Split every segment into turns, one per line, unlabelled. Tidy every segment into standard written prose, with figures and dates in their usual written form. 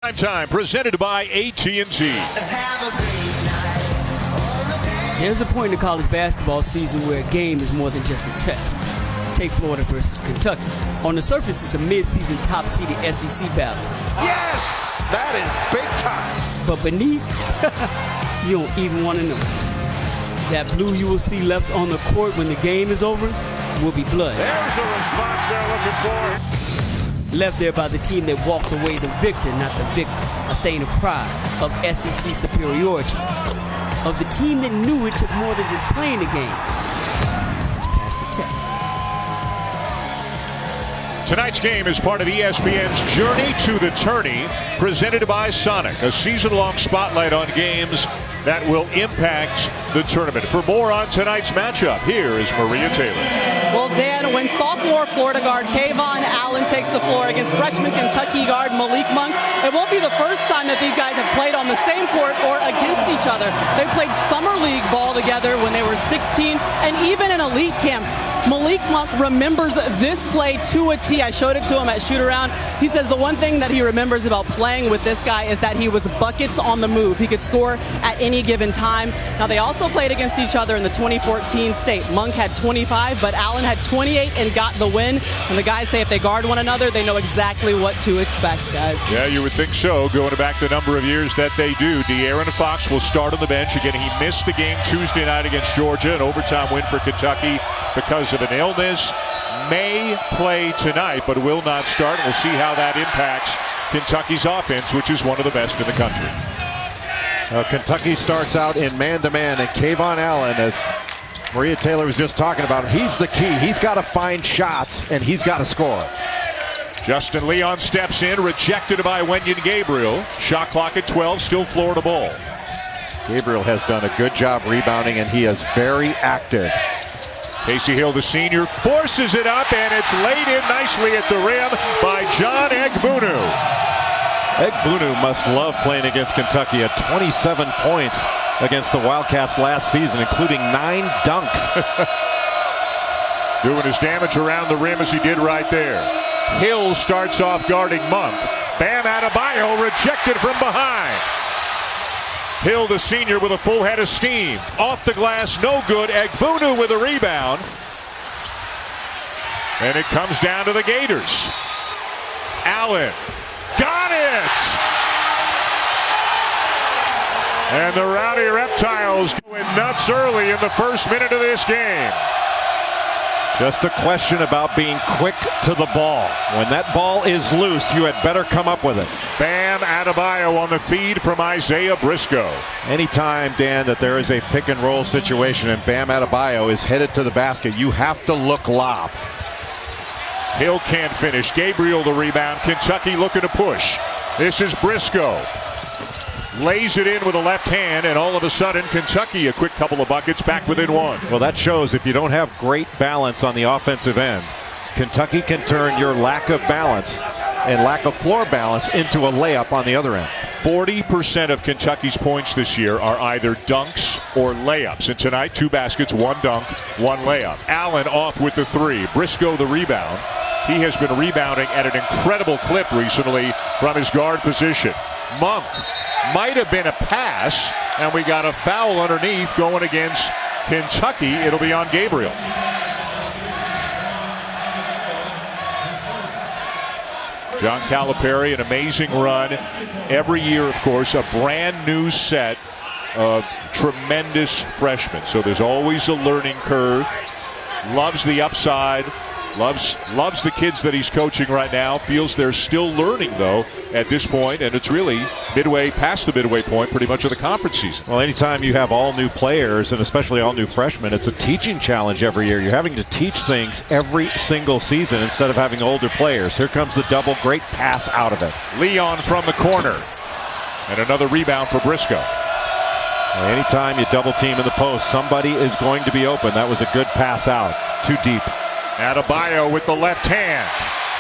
Prime Time presented by AT&T.
There's a point in the college basketball season where a game is more than just a test. Take Florida versus Kentucky. On the surface, it's a mid-season top-seeded SEC battle.
Yes! That is big time.
But beneath, you don't even want to know. That blue you will see left on the court when the game is over will be blood.
There's the response they're looking for.
Left there by the team that walks away the victor, not the victim. A stain of pride, of SEC superiority. Of the team that knew it took more than just playing the game to pass the test.
Tonight's game is part of ESPN's Journey to the Tourney, presented by Sonic, a season-long spotlight on games that will impact the tournament. For more on tonight's matchup, here is Maria Taylor.
Well, Dan, when sophomore Florida guard Kayvon Allen takes the floor against freshman Kentucky guard Malik Monk, it won't be the first time that these guys have played on the same court or against each other. They played summer league ball together when they were 16, and even in elite camps. Malik Monk remembers this play to a T. I showed it to him at shoot-around. He says the one thing that he remembers about playing with this guy is that he was buckets on the move. He could score at any given time. Now, they also played against each other in the 2014 state. Monk had 25, but Allen had 28 and got the win. And the guys say if they guard one another, they know exactly what to expect, guys.
Yeah, you would think so, going back the number of years that they do. De'Aaron Fox will start on the bench. Again, he missed the game Tuesday night against Georgia, an overtime win for Kentucky because of an illness. May play tonight, but will not start. We'll see how that impacts Kentucky's offense, which is one of the best in the country.
Kentucky starts out in man-to-man, and Kayvon Allen, as Maria Taylor was just talking about, he's the key. He's got to find shots, and he's got to score.
Justin Leon steps in, rejected by Wenyen Gabriel. Shot clock at 12, still Florida ball.
Gabriel has done a good job rebounding, and he is very active.
Casey Hill, the senior, forces it up, and it's laid in nicely at the rim by John Egbunu.
Egbunu must love playing against Kentucky at 27 points against the Wildcats last season, including 9 dunks.
Doing his damage around the rim as he did right there. Hill starts off guarding Monk. Bam Adebayo rejected from behind. Hill, the senior, with a full head of steam. Off the glass, no good. Egbunu with a rebound. And it comes down to the Gators. Allen. Got it! And the Rowdy Reptiles going nuts early in the first minute of this game.
Just a question about being quick to the ball. When that ball is loose, you had better come up with it.
Bam Adebayo on the feed from Isaiah Briscoe.
Anytime, Dan, that there is a pick and roll situation and Bam Adebayo is headed to the basket, you have to look lob.
Hill can't finish. Gabriel the rebound. Kentucky looking to push. This is Briscoe. Lays it in with a left hand, and all of a sudden, Kentucky a quick couple of buckets back within one.
Well, that shows if you don't have great balance on the offensive end, Kentucky can turn your lack of balance and lack of floor balance into a layup on the other end.
40% of Kentucky's points this year are either dunks or layups. And tonight, 2 baskets, 1 dunk, 1 layup. Allen off with the 3. Briscoe the rebound. He has been rebounding at an incredible clip recently from his guard position. Monk might have been a pass, and we got a foul underneath going against Kentucky. It'll be on Gabriel. John Calipari, an amazing run. Every year, of course, a brand new set of tremendous freshmen. So there's always a learning curve. Loves the upside. Loves the kids that he's coaching right now. Feels they're still learning, though, at this point, and it's really midway, past the midway point, pretty much of the conference season.
Well, anytime you have all new players, and especially all new freshmen, it's a teaching challenge every year. You're having to teach things every single season instead of having older players. Here comes the double. Great pass out of it.
Leon from the corner. And another rebound for Briscoe.
Anytime you double team in the post, somebody is going to be open. That was a good pass out. Too deep.
Adebayo with the left hand.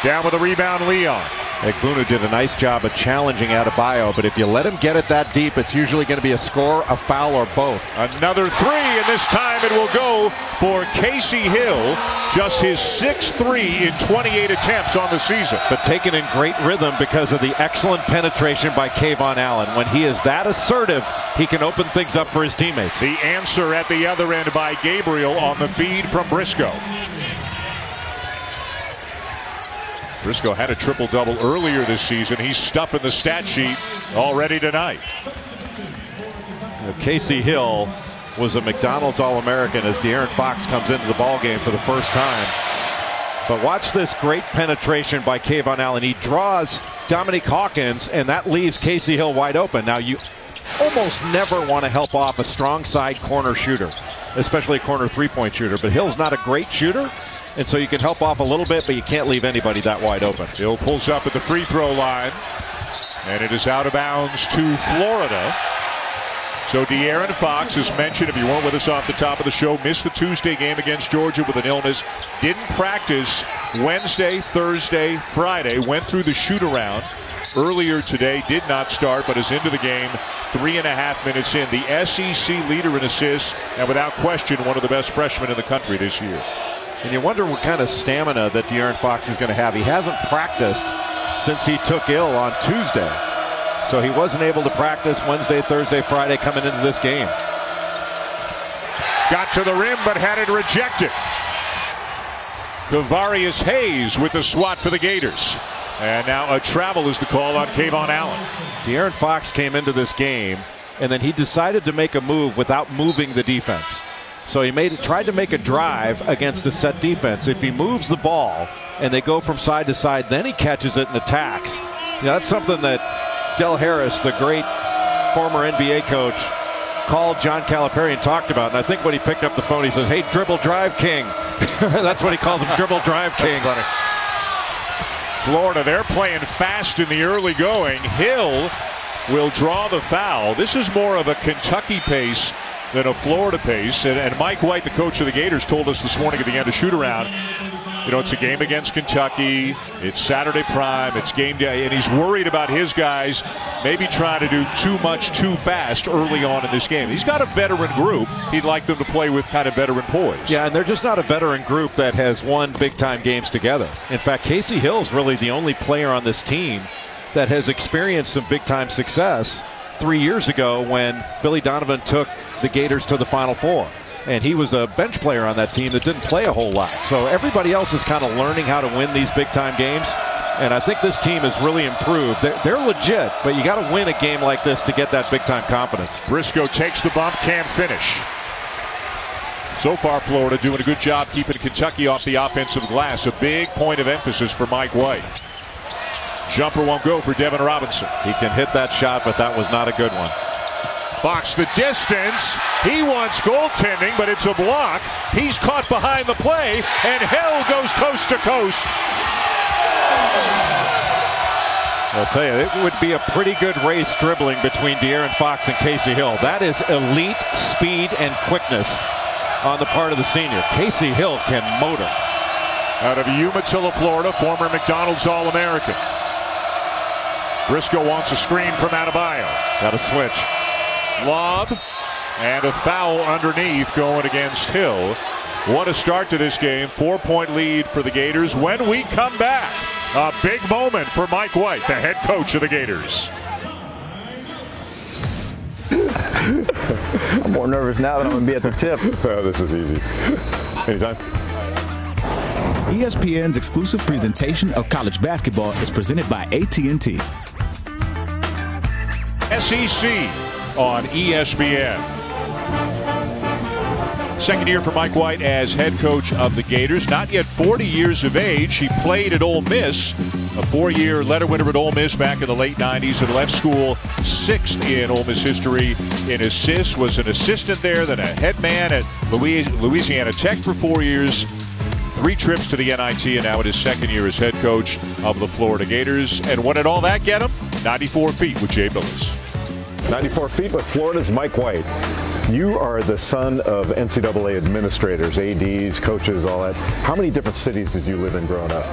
Down with the rebound, Leon.
Egbunu did a nice job of challenging Adebayo, but if you let him get it that deep, it's usually going to be a score, a foul, or both.
Another three, and this time it will go for Casey Hill. Just his 6th three in 28 attempts on the season.
But taken in great rhythm because of the excellent penetration by Kayvon Allen. When he is that assertive, he can open things up for his teammates.
The answer at the other end by Gabriel on the feed from Briscoe. Briscoe had a triple-double earlier this season. He's stuffing the stat sheet already tonight.
Casey Hill was a McDonald's All-American as De'Aaron Fox comes into the ballgame for the first time. But watch this great penetration by Kayvon Allen. He draws Dominique Hawkins, and that leaves Casey Hill wide open. Now, you almost never want to help off a strong side corner shooter, especially a corner three-point shooter. But Hill's not a great shooter, and so you can help off a little bit, but you can't leave anybody that wide open.
Hill pulls up at the free throw line, and it is out of bounds to Florida. So De'Aaron Fox, as mentioned, if you weren't with us off the top of the show, missed the Tuesday game against Georgia with an illness. Didn't practice Wednesday, Thursday, Friday. Went through the shoot-around earlier today. Did not start, but is into the game 3.5 minutes in. The SEC leader in assists, and without question, one of the best freshmen in the country this year.
And you wonder what kind of stamina that De'Aaron Fox is going to have. He hasn't practiced since he took ill on Tuesday. So he wasn't able to practice Wednesday, Thursday, Friday coming into this game.
Got to the rim, but had it rejected. Kavarius Hayes with the swat for the Gators. And now a travel is the call on Kayvon Allen.
De'Aaron Fox came into this game, and then he decided to make a move without moving the defense. So he tried to make a drive against a set defense. If he moves the ball and they go from side to side, then he catches it and attacks. You know, that's something that Del Harris, the great former NBA coach, called John Calipari and talked about. And I think when he picked up the phone, he said, "Hey, dribble drive king." That's what he called him, dribble drive king.
Florida, they're playing fast in the early going. Hill will draw the foul. This is more of a Kentucky pace than a Florida pace. And Mike White, the coach of the Gators, told us this morning at the end of shoot-around, you know, it's a game against Kentucky. It's Saturday prime. It's game day. And he's worried about his guys maybe trying to do too much too fast early on in this game. He's got a veteran group. He'd like them to play with kind of veteran poise.
Yeah, and they're just not a veteran group that has won big-time games together. In fact, Casey Hill's really the only player on this team that has experienced some big-time success 3 years ago when Billy Donovan took the Gators to the Final Four. And he was a bench player on that team that didn't play a whole lot. So everybody else is kind of learning how to win these big-time games. And I think this team has really improved. They're legit, but you got to win a game like this to get that big-time confidence.
Briscoe takes the bump, can't finish. So far, Florida doing a good job keeping Kentucky off the offensive glass. A big point of emphasis for Mike White. Jumper won't go for Devin Robinson.
He can hit that shot, but that was not a good one.
Fox the distance. He wants goaltending, but it's a block. He's caught behind the play, and Hill goes coast to coast.
I'll tell you, it would be a pretty good race dribbling between De'Aaron Fox and Casey Hill. That is elite speed and quickness on the part of the senior. Casey Hill can motor.
Out of Umatilla, Florida, former McDonald's All-American. Briscoe wants a screen from Adebayo.
Got a switch.
Lob and a foul underneath going against Hill. What a start to this game. 4-point lead for the Gators. When we come back, a big moment for Mike White, the head coach of the Gators.
I'm more nervous now than I'm going to be at the tip.
Oh, this is easy. Anytime.
ESPN's exclusive presentation of college basketball is presented by AT&T.
SEC on ESPN. Second year for Mike White as head coach of the Gators. Not yet 40 years of age. He played at Ole Miss, a 4-year letter winner at Ole Miss back in the late 90s, and left school 6th in Ole Miss history in assists. Was an assistant there, then a head man at Louisiana Tech for 4 years. 3 trips to the NIT, and now in his second year as head coach of the Florida Gators. And what did all that get him? 94 feet with Jay Billis.
94 feet with Florida's Mike White. You are the son of NCAA administrators, ADs, coaches, all that. How many different cities did you live in growing up?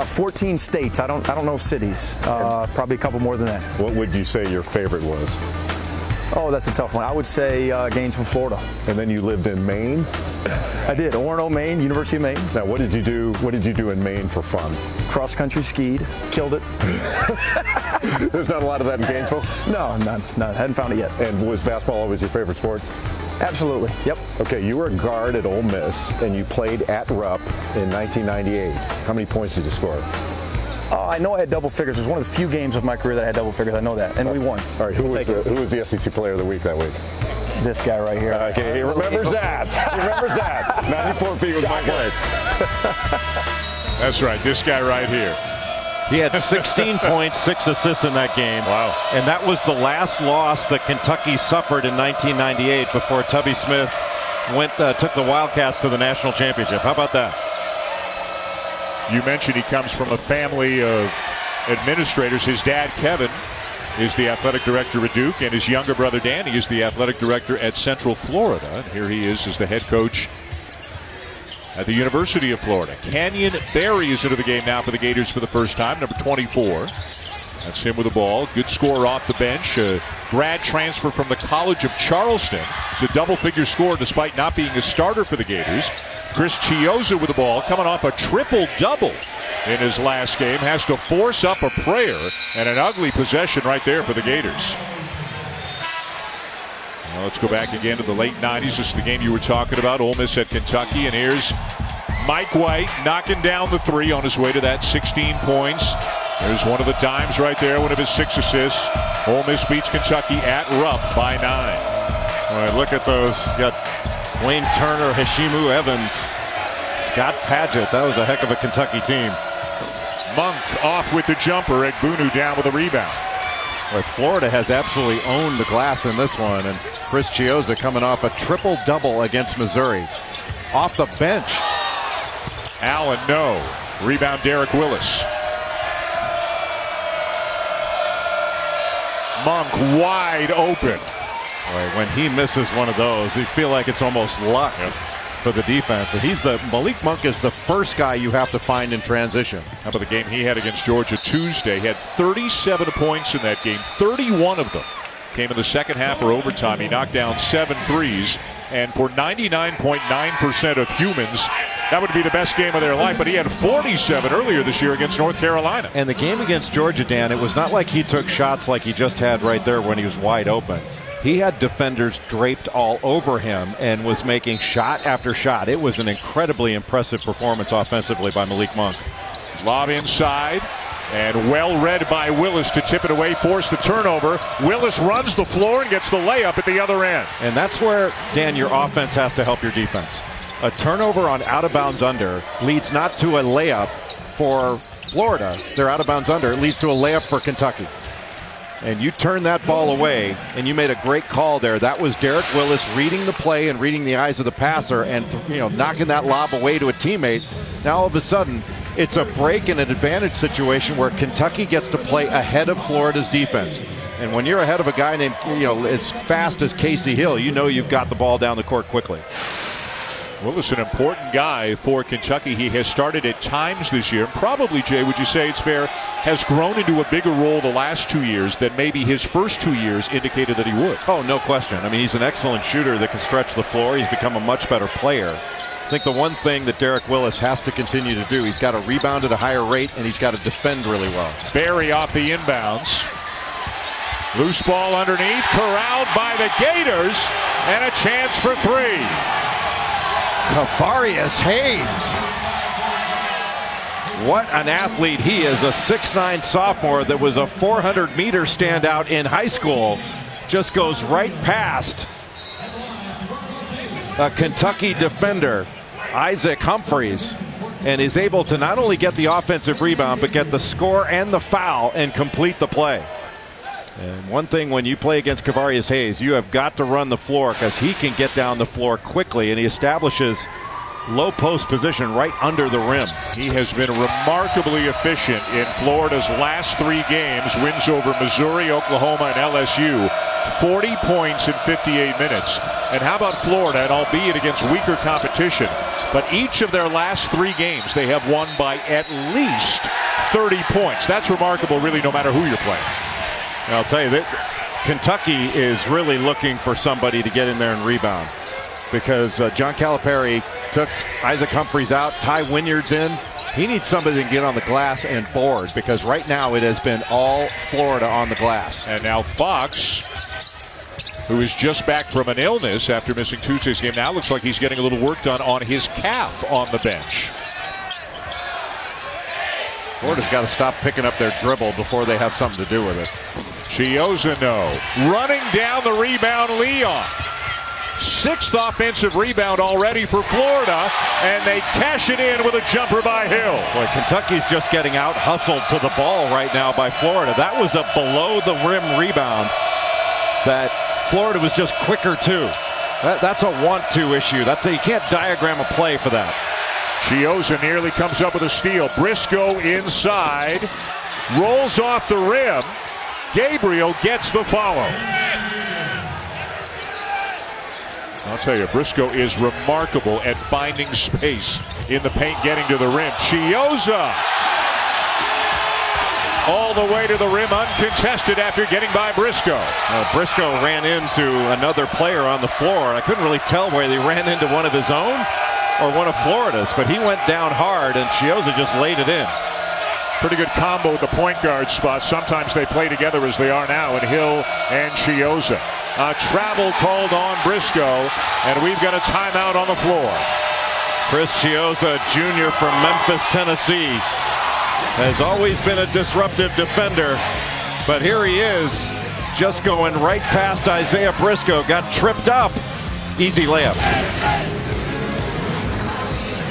14 states. I don't know cities. Probably a couple more than that.
What would you say your favorite was?
Oh, that's a tough one. I would say Gainesville, Florida.
And then you lived in Maine?
I did. Orono, Maine, University of Maine.
Now, what did you do? What did you do in Maine for fun?
Cross country skied. Killed it.
There's not a lot of that in Gainesville?
No, none. Hadn't found it yet.
And was basketball always your favorite sport?
Absolutely. Yep.
Okay, you were a guard at Ole Miss, and you played at Rupp in 1998. How many points did you score?
I know I had double figures. It was one of the few games of my career that I had double figures. I know that, and we won.
All right, who was the SEC Player of the Week that week?
This guy right here.
Okay, he remembers that. He remembers that. 94 feet was Mike White.
That's right, this guy right here.
He had 16 points, 6 assists in that game.
Wow.
And that was the last loss that Kentucky suffered in 1998 before Tubby Smith took the Wildcats to the national championship. How about that?
You mentioned he comes from a family of administrators. His dad, Kevin, is the athletic director at Duke, and his younger brother, Danny, is the athletic director at Central Florida. And here he is as the head coach at the University of Florida. Canyon Barry is into the game now for the Gators for the first time, number 24. That's him with the ball. Good score off the bench. A grad transfer from the College of Charleston. It's a double-figure score despite not being a starter for the Gators. Chris Chiozza with the ball, coming off a triple-double in his last game. Has to force up a prayer, and an ugly possession right there for the Gators. Well, let's go back again to the late 90s. This is the game you were talking about, Ole Miss at Kentucky. And here's Mike White knocking down the three on his way to that 16 points. There's one of the dimes right there, one of his 6 assists. Ole Miss beats Kentucky at Rupp by 9.
All right, look at those. You got Wayne Turner, Hashimu Evans, Scott Padgett. That was a heck of a Kentucky team.
Monk off with the jumper. Egbunu down with a rebound.
Well, Florida has absolutely owned the glass in this one, and Chris Chiozza coming off a triple-double against Missouri. Off the bench.
Allen, no. Rebound, Derek Willis. Monk wide open.
Boy, when he misses one of those, you feel like it's almost luck for the defense. And Malik Monk is the first guy you have to find in transition.
How about the game he had against Georgia Tuesday? He had 37 points in that game. 31 of them came in the second half or overtime. He knocked down 7 threes. And for 99.9% of humans, that would be the best game of their life. But he had 47 earlier this year against North Carolina.
And the game against Georgia, Dan, it was not like he took shots like he just had right there when he was wide open. He had defenders draped all over him and was making shot after shot. It was an incredibly impressive performance offensively by Malik Monk.
Lob inside. And well read by Willis to tip it away, force the turnover. Willis runs the floor and gets the layup at the other end.
And that's where, Dan, your offense has to help your defense. A turnover on out-of-bounds under leads not to a layup for Florida. They're out-of-bounds under. It leads to a layup for Kentucky. And you turn that ball away, and you made a great call there. That was Derek Willis reading the play and reading the eyes of the passer and knocking that lob away to a teammate. Now all of a sudden, it's a break and an advantage situation where Kentucky gets to play ahead of Florida's defense. And when you're ahead of a guy named, as fast as Casey Hill, you know you've got the ball down the court quickly.
Willis, an important guy for Kentucky. He has started at times this year. Probably, Jay, would you say it's fair, has grown into a bigger role the last 2 years than maybe his first 2 years indicated that he would.
Oh, no question. I mean, he's an excellent shooter that can stretch the floor. He's become a much better player. I think the one thing that Derek Willis has to continue to do, he's got to rebound at a higher rate, and he's got to defend really well.
Barry off the inbounds. Loose ball underneath, corralled by the Gators, and a chance for 3.
Kavarius Hayes. What an athlete he is. A 6'9" sophomore that was a 400-meter standout in high school. Just goes right past a Kentucky defender, Isaac Humphries, and is able to not only get the offensive rebound, but get the score and the foul and complete the play. And one thing when you play against Kavarius Hayes, you have got to run the floor because he can get down the floor quickly, and he establishes low post position right under the rim.
He has been remarkably efficient in Florida's last 3 games, wins over Missouri, Oklahoma, and LSU. 40 points in 58 minutes. And how about Florida, and albeit against weaker competition, But each of their last 3 games, they have won by at least 30 points. That's remarkable, really, no matter who you're playing.
And I'll tell you that Kentucky is really looking for somebody to get in there and rebound, because John Calipari took Isaac Humphries out, Ty Wynyard's in. He needs somebody that can get on the glass and board, because right now it has been all Florida on the glass.
And now Fox, who is just back from an illness after missing Tuesday's game, now looks like he's getting a little work done on his calf on the bench.
Florida's got to stop picking up their dribble before they have something to do with it.
Chiozano running down the rebound, Leon. 6th offensive rebound already for Florida, and they cash it in with a jumper by Hill.
Boy, Kentucky's just getting out hustled to the ball right now by Florida. That was a below the rim rebound that Florida was just quicker too. That's a want-to issue. You can't diagram a play for that.
Chiozza nearly comes up with a steal. Briscoe inside, rolls off the rim. Gabriel gets the follow. I'll tell you, Briscoe is remarkable at finding space in the paint, getting to the rim. Chiozza all the way to the rim, uncontested after getting by Briscoe.
Briscoe ran into another player on the floor. I couldn't really tell whether he ran into one of his own or one of Florida's, but he went down hard, and Chiozza just laid it in.
Pretty good combo at the point guard spot. Sometimes they play together as they are now, and Hill and Chiozza. Travel called on Briscoe, and we've got a timeout on the floor.
Chris Chiozza, Jr. from Memphis, Tennessee, has always been a disruptive defender, but here he is, just going right past Isaiah Briscoe, got tripped up. Easy layup.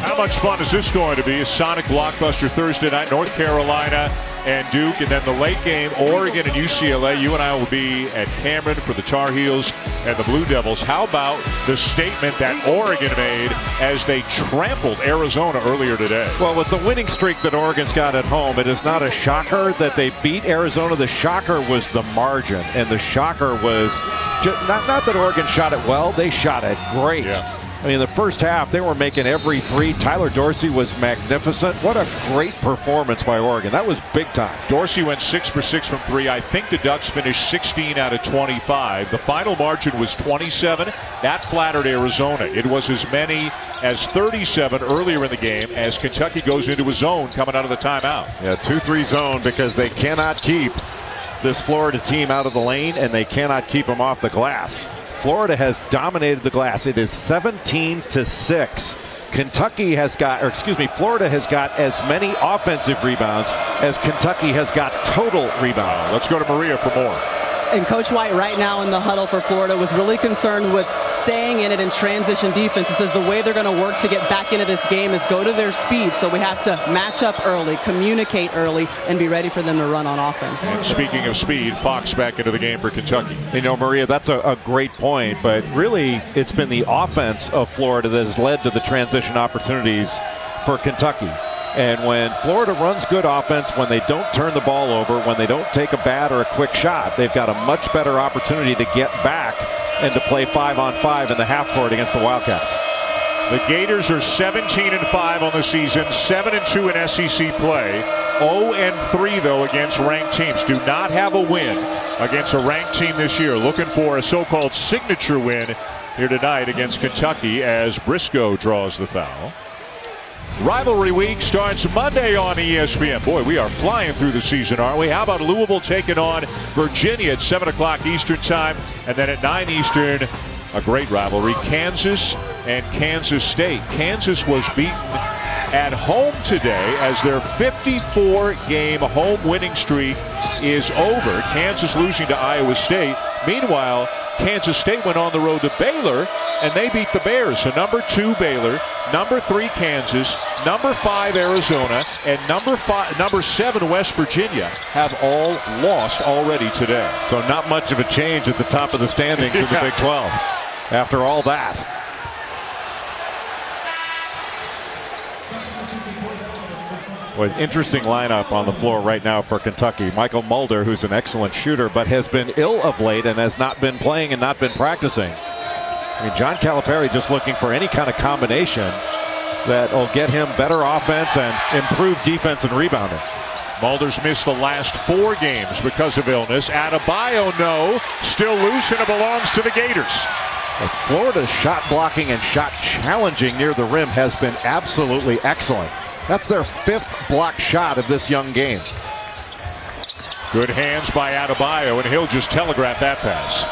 How much fun is this going to be? A Sonic blockbuster Thursday night, North Carolina and Duke, and then the late game, Oregon and UCLA. You and I will be at Cameron for the Tar Heels and the Blue Devils. How about the statement that Oregon made as they trampled Arizona earlier today?
Well, with the winning streak that Oregon's got at home, it is not a shocker that they beat Arizona. The shocker was the margin, and the shocker was not that Oregon shot it well. They shot it great.
Yeah.
I mean, in the first half, they were making every 3. Tyler Dorsey was magnificent. What a great performance by Oregon. That was big time.
Dorsey went 6 for 6 from 3. I think the Ducks finished 16 out of 25. The final margin was 27. That flattered Arizona. It was as many as 37 earlier in the game as Kentucky goes into a zone coming out of the timeout.
Yeah, 2-3 zone, because they cannot keep this Florida team out of the lane, and they cannot keep them off the glass. Florida has dominated the glass. It is 17-6. Florida has got as many offensive rebounds as Kentucky has got total rebounds.
Let's go to Maria for more.
And Coach White right now in the huddle for Florida was really concerned with staying in it in transition defense. He says the way they're going to work to get back into this game is go to their speed. So we have to match up early, communicate early, and be ready for them to run on offense.
And speaking of speed, Fox back into the game for Kentucky.
You know, Maria, that's a great point, but really it's been the offense of Florida that has led to the transition opportunities for Kentucky. And when Florida runs good offense, when they don't turn the ball over, when they don't take a bad or a quick shot, they've got a much better opportunity to get back and to play 5-on-5 in the half court against the Wildcats.
The Gators are 17-5 on the season, 7-2 in SEC play, 0-3 though against ranked teams. Do not have a win against a ranked team this year. Looking for a so-called signature win here tonight against Kentucky as Briscoe draws the foul. Rivalry week starts Monday on ESPN. Boy, we are flying through the season, aren't we? How about Louisville taking on Virginia at 7 o'clock Eastern time, and then at 9 Eastern, a great rivalry, Kansas and Kansas State. Kansas was beaten at home today as their 54-game home winning streak is over. Kansas losing to Iowa State. Meanwhile, Kansas State went on the road to Baylor, and they beat the Bears. So number 2 Baylor, number 3 Kansas, number 5 Arizona, and number 7 West Virginia have all lost already today.
So not much of a change at the top of the standings in the Big 12 after all that. Well, interesting lineup on the floor right now for Kentucky. Michael Mulder, who's an excellent shooter, but has been ill of late and has not been playing and not been practicing. I mean, John Calipari just looking for any kind of combination that will get him better offense and improved defense and rebounding.
Mulder's missed the last 4 games because of illness. Adebayo, no. Still loose, and it belongs to the Gators.
But Florida's shot blocking and shot challenging near the rim has been absolutely excellent. That's their 5th block shot of this young game.
Good hands by Adebayo, and Hill just telegraphed that pass.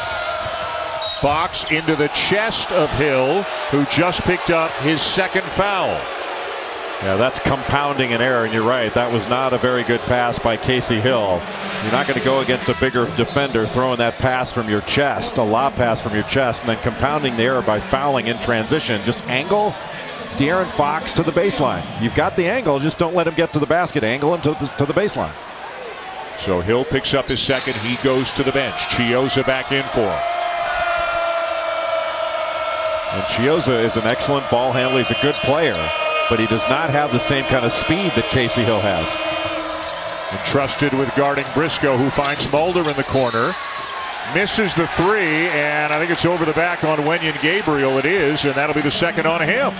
Fox into the chest of Hill, who just picked up his 2nd foul.
Yeah, that's compounding an error, and you're right. That was not a very good pass by Casey Hill. You're not going to go against a bigger defender throwing that pass from your chest, a lob pass from your chest, and then compounding the error by fouling in transition. Just angle De'Aaron Fox to the baseline. You've got the angle, just don't let him get to the basket. Angle him to the baseline.
So Hill picks up his 2nd. He goes to the bench. Chiozza back in for him.
And Chiozza is an excellent ball handler. He's a good player, but he does not have the same kind of speed that Casey Hill has.
Entrusted with guarding Briscoe, who finds Mulder in the corner. Misses the 3, and I think it's over the back on Wenyen Gabriel. It is, and that'll be the 2nd on him.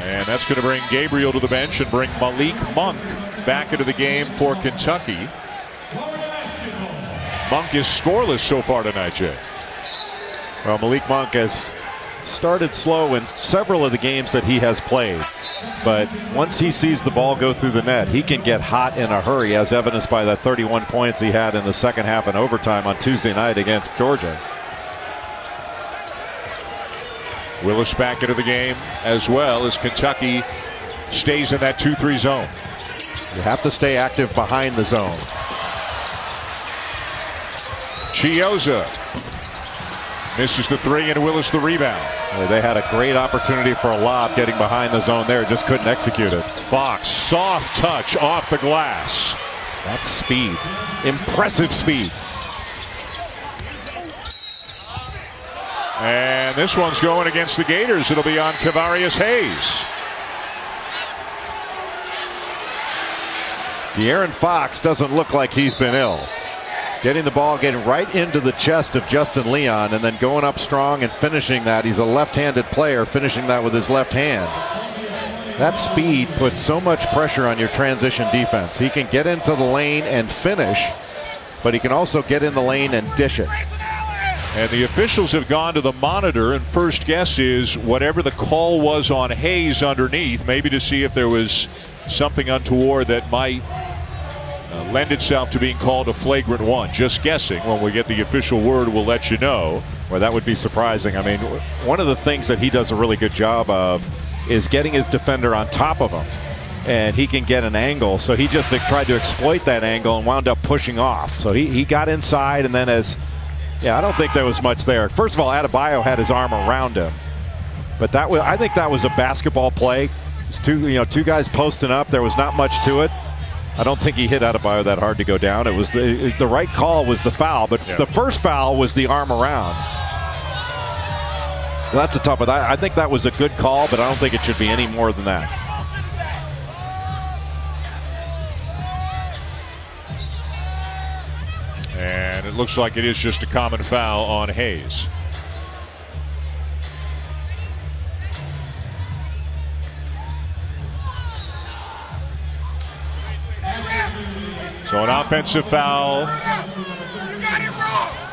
And that's going to bring Gabriel to the bench and bring Malik Monk back into the game for Kentucky. Monk is scoreless so far tonight, Jay.
Well, Malik Monk has started slow in several of the games that he has played. But once he sees the ball go through the net, he can get hot in a hurry, as evidenced by that 31 points he had in the 2nd half and overtime on Tuesday night against Georgia.
Willis back into the game as well as Kentucky stays in that 2-3 zone.
You have to stay active behind the zone.
Chiozza misses the 3, and Willis the rebound.
They had a great opportunity for a lob getting behind the zone there, just couldn't execute it.
Fox, soft touch off the glass.
That's speed. Impressive speed.
And this one's going against the Gators. It'll be on Kavarius Hayes.
De'Aaron Fox doesn't look like he's been ill. Getting the ball, getting right into the chest of Justin Leon, and then going up strong and finishing that. He's a left-handed player, finishing that with his left hand. That speed puts so much pressure on your transition defense. He can get into the lane and finish, but he can also get in the lane and dish it.
And the officials have gone to the monitor, and first guess is whatever the call was on Hayes underneath, maybe to see if there was something untoward that might lend itself to being called a flagrant 1. Just guessing. When we get the official word, we'll let you know.
Well, that would be surprising. I mean, one of the things that he does a really good job of is getting his defender on top of him, and he can get an angle. So he just tried to exploit that angle and wound up pushing off. So he got inside, and then I don't think there was much there. First of all, Adebayo had his arm around him, but I think that was a basketball play. It's two guys posting up. There was not much to it. I don't think he hit Adebayo that hard to go down. It was the right call was the foul, but the first foul was the arm around. Well, that's a tough one. I think that was a good call, but I don't think it should be any more than that.
And it looks like it is just a common foul on Hayes. So an offensive foul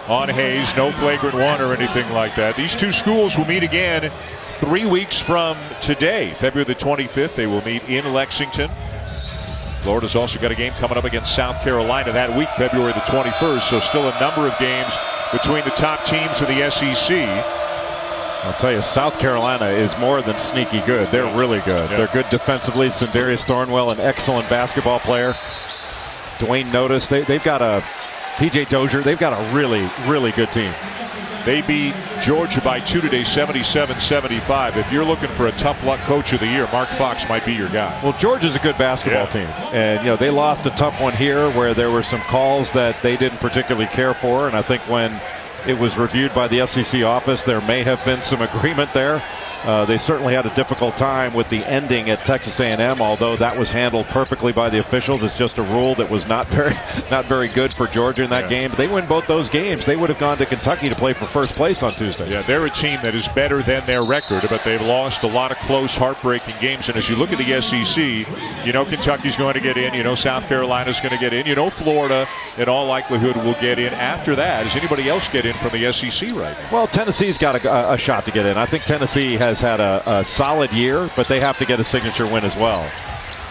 on Hayes. No flagrant 1 or anything like that. These two schools will meet again 3 weeks from today, February the 25th. They will meet in Lexington. Florida's also got a game coming up against South Carolina that week, February the 21st. So still a number of games between the top teams of the SEC.
I'll tell you, South Carolina is more than sneaky good. They're really good. They're good defensively. Sindarius Thornwell, an excellent basketball player. Dwayne Notice. They've got a PJ Dozier. They've got a really, really good team.
They beat Georgia by 2 today, 77-75. If you're looking for a tough luck coach of the year, Mark Fox might be your guy.
Well, Georgia's a good basketball team. And, they lost a tough one here where there were some calls that they didn't particularly care for. And I think when it was reviewed by the SEC office, there may have been some agreement there. They certainly had a difficult time with the ending at Texas A&M, although that was handled perfectly by the officials. It's just a rule that was not very good for Georgia in that game. But they win both those games, they would have gone to Kentucky to play for first place on Tuesday.
Yeah, they're a team that is better than their record, but they've lost a lot of close, heartbreaking games. And as you look at the SEC, you know Kentucky's going to get in. You know South Carolina's going to get in. You know Florida, in all likelihood, will get in. After that, does anybody else get in from the SEC right now?
Well, Tennessee's got a shot to get in. I think Tennessee has had a solid year, but they have to get a signature win as well.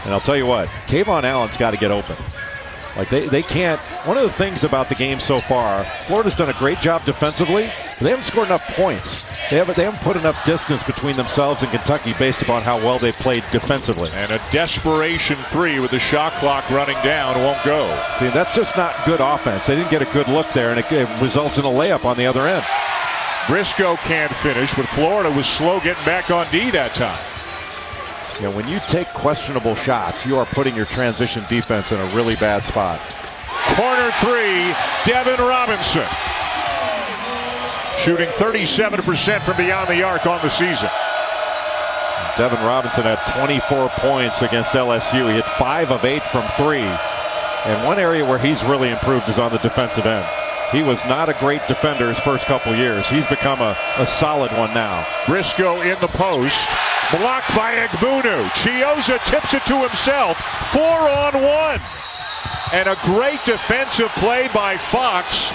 And I'll tell you what, Kayvon Allen's got to get open. Like they can't. One of the things about the game so far, Florida's done a great job defensively, but they haven't scored enough points. They haven't put enough distance between themselves and Kentucky based upon how well they've played defensively.
And a desperation three with the shot clock running down won't go.
See, that's just not good offense. They didn't get a good look there, and it results in a layup on the other end.
Briscoe can't finish, but Florida was slow getting back on D that time.
Yeah, when you take questionable shots, you are putting your transition defense in a really bad spot.
Corner three, Devin Robinson. Shooting 37% from beyond the arc on the season.
Devin Robinson had 24 points against LSU. He had 5 of 8 from 3. And one area where he's really improved is on the defensive end. He was not a great defender his first couple years. He's become a solid one now.
Briscoe in the post. Blocked by Egbunu. Chioza tips it to himself. 4-on-1. And a great defensive play by Fox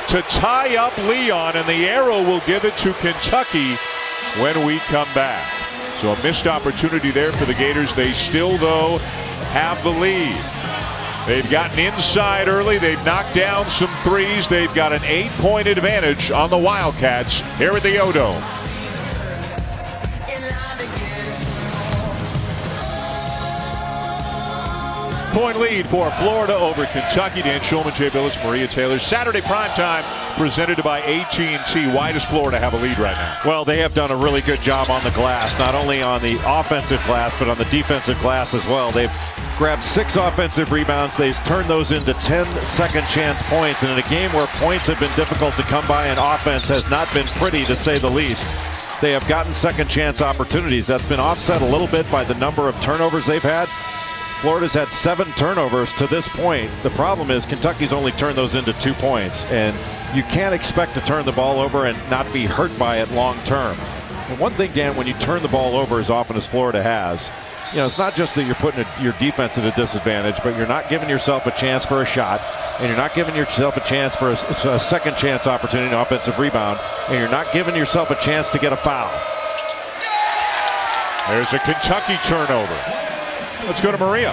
to tie up Leon. And the arrow will give it to Kentucky when we come back. So a missed opportunity there for the Gators. They still, though, have the lead. They've gotten inside early. They've knocked down some threes. They've got an 8-point advantage on the Wildcats here at the O-Dome. Point lead for Florida over Kentucky. Dan Shulman, Jay Billis, Maria Taylor. Saturday primetime presented by AT&T. Why does Florida have a lead right now?
Well, they have done a really good job on the glass, not only on the offensive glass, but on the defensive glass as well. They've grabbed 6 offensive rebounds. They've turned those into 10 second chance points. And in a game where points have been difficult to come by and offense has not been pretty, to say the least, they have gotten second chance opportunities. That's been offset a little bit by the number of turnovers they've had. Florida's had 7 turnovers to this point. The problem is Kentucky's only turned those into 2 points, and you can't expect to turn the ball over and not be hurt by it long term. And one thing, Dan, when you turn the ball over as often as Florida has, you know, it's not just that you're putting your defense at a disadvantage, but you're not giving yourself a chance for a shot, and you're not giving yourself a chance for a second chance opportunity, an offensive rebound, and you're not giving yourself a chance to get a foul.
There's a Kentucky turnover. Let's go to Maria.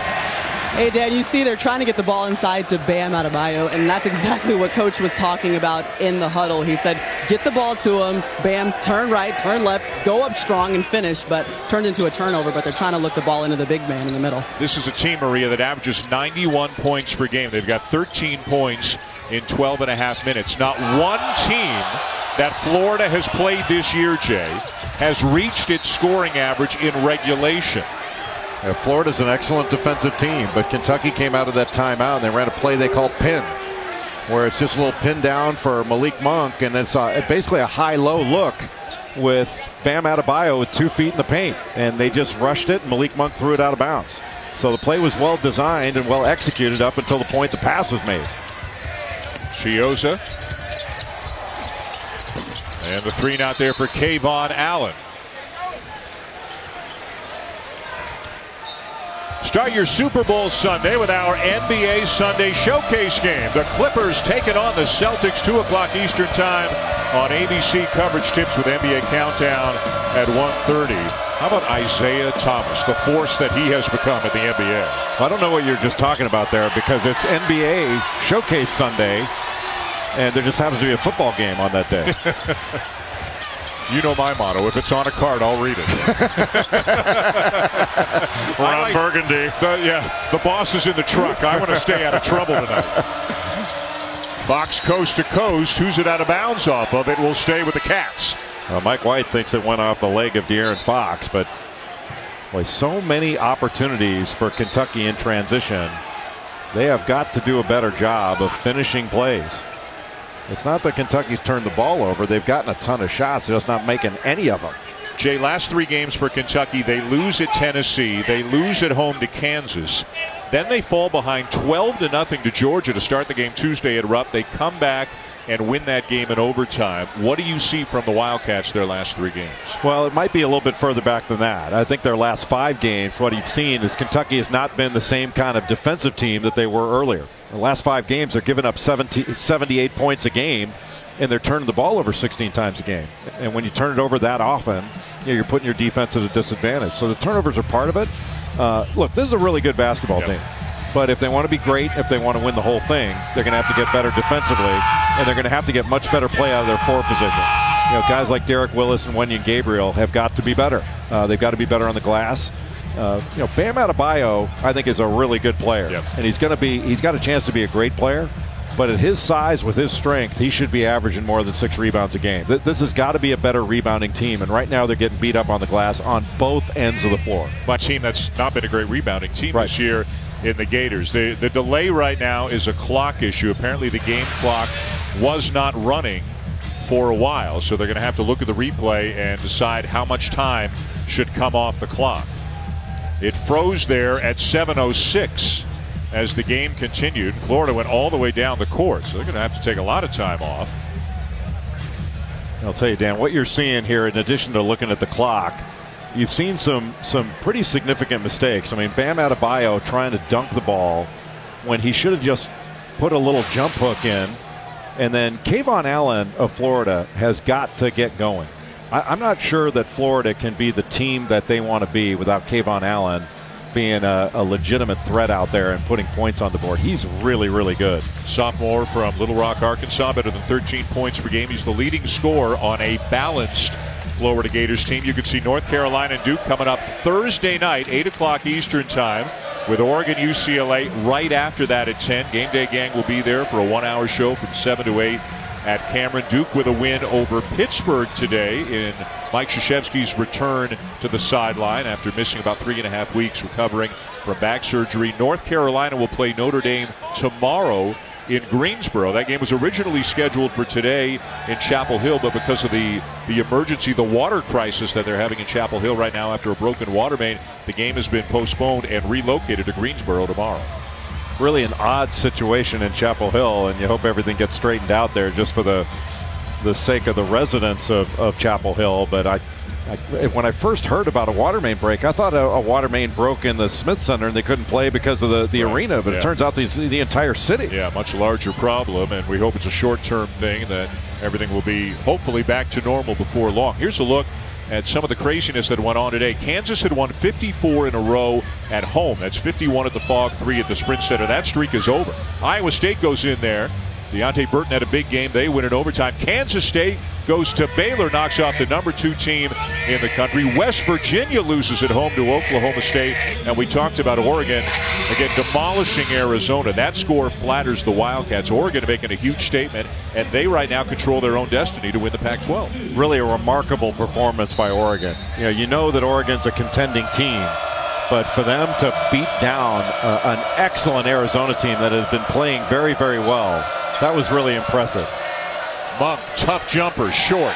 Hey, Dan, you see they're trying to get the ball inside to Bam Adebayo, and that's exactly what Coach was talking about in the huddle. He said, get the ball to him, Bam, turn right, turn left, go up strong and finish, but turned into a turnover, but they're trying to look the ball into the big man in the middle.
This is a team, Maria, that averages 91 points per game. They've got 13 points in 12 and a half minutes. Not one team that Florida has played this year, Jay, has reached its scoring average in regulation.
Yeah, Florida's an excellent defensive team, but Kentucky came out of that timeout and they ran a play they called pin, where it's just a little pin down for Malik Monk, and it's basically a high-low look with Bam Adebayo with 2 feet in the paint, and they just rushed it, and Malik Monk threw it out of bounds. So the play was well designed and well executed up until the point the pass was made.
Chioza. And the 3 not there for Kayvon Allen. Start your Super Bowl Sunday with our NBA Sunday Showcase game. The Clippers taking on the Celtics, 2 o'clock Eastern Time on ABC. Coverage tips with NBA Countdown at 1:30. How about Isaiah Thomas, the force that he has become at the NBA?
Well, I don't know what you're just talking about there, because it's NBA Showcase Sunday, and there just happens to be a football game on that day.
You know my motto. If it's on a card, I'll read it.
Ron Burgundy.
The boss is in the truck. I want to stay out of trouble tonight. Fox coast to coast. Who's it out of bounds off of? It will stay with the Cats.
Mike White thinks it went off the leg of De'Aaron Fox, but boy, so many opportunities for Kentucky in transition. They have got to do a better job of finishing plays. It's not that Kentucky's turned the ball over. They've gotten a ton of shots. They're just not making any of them.
Jay, last 3 games for Kentucky, they lose at Tennessee, they lose at home to Kansas, then they fall behind 12-0 to Georgia to start the game Tuesday at Rupp. They come back and win that game in overtime. What do you see from the Wildcats their last 3 games?
Well, it might be a little bit further back than that. I think their last 5 games, what you've seen is Kentucky has not been the same kind of defensive team that they were earlier. The last 5 games, they're giving up 78 points a game, and they're turning the ball over 16 times a game. And when you turn it over that often, you're putting your defense at a disadvantage. So the turnovers are part of it. Look, this is a really good basketball team. But if they want to be great, if they want to win the whole thing, they're going to have to get better defensively, and they're going to have to get much better play out of their forward position. Guys like Derek Willis and Wenyen Gabriel have got to be better. They've got to be better on the glass. Bam Adebayo, I think, is a really good player, and he's got a chance to be a great player. But at his size, with his strength, he should be averaging more than 6 rebounds a game. This has got to be a better rebounding team, and right now they're getting beat up on the glass on both ends of the floor.
A team that's not been a great rebounding team this year in the Gators. The delay right now is a clock issue. Apparently the game clock was not running for a while, so they're going to have to look at the replay and decide how much time should come off the clock. It froze there at 7:06 as the game continued. Florida went all the way down the court, so they're going to have to take a lot of time off.
I'll tell you, Dan, what you're seeing here, in addition to looking at the clock, you've seen some pretty significant mistakes. I mean, Bam Adebayo trying to dunk the ball when he should have just put a little jump hook in. And then Kayvon Allen of Florida has got to get going. I'm not sure that Florida can be the team that they want to be without Kayvon Allen being a legitimate threat out there and putting points on the board. He's really, really good.
Sophomore from Little Rock, Arkansas, better than 13 points per game. He's the leading scorer on a balanced Florida Gators team. You can see North Carolina and Duke coming up Thursday night, 8 o'clock Eastern time, with Oregon UCLA right after that at 10. Game Day Gang will be there for a 1-hour show from 7 to 8 at Cameron. Duke with a win over Pittsburgh today in Mike Krzyzewski's return to the sideline after missing about 3.5 weeks recovering from back surgery. North Carolina will play Notre Dame tomorrow in Greensboro. That game was originally scheduled for today in Chapel Hill, but because of the emergency, the water crisis that they're having in Chapel Hill right now after a broken water main, the game has been postponed and relocated to Greensboro tomorrow.
Really an odd situation in Chapel Hill, and you hope everything gets straightened out there just for the sake of the residents of Chapel Hill. But when I first heard about a water main break, I thought a water main broke in the Smith Center and they couldn't play because of the arena, but it turns out the entire city.
Yeah, much larger problem, and we hope it's a short-term thing, that everything will be hopefully back to normal before long. Here's a look at some of the craziness that went on today. Kansas had won 54 in a row at home. That's 51 at the Fog, 3 at the Sprint Center. That streak is over. Iowa State goes in there. Deontay Burton had a big game. They win in overtime. Kansas State goes to Baylor, knocks off the number 2 team in the country. West Virginia loses at home to Oklahoma State. And we talked about Oregon, again, demolishing Arizona. That score flatters the Wildcats. Oregon making a huge statement, and they right now control their own destiny to win the Pac-12.
Really a remarkable performance by Oregon. You know that Oregon's a contending team, but for them to beat down an excellent Arizona team that has been playing very, very well, that was really impressive.
Monk, tough jumper, short.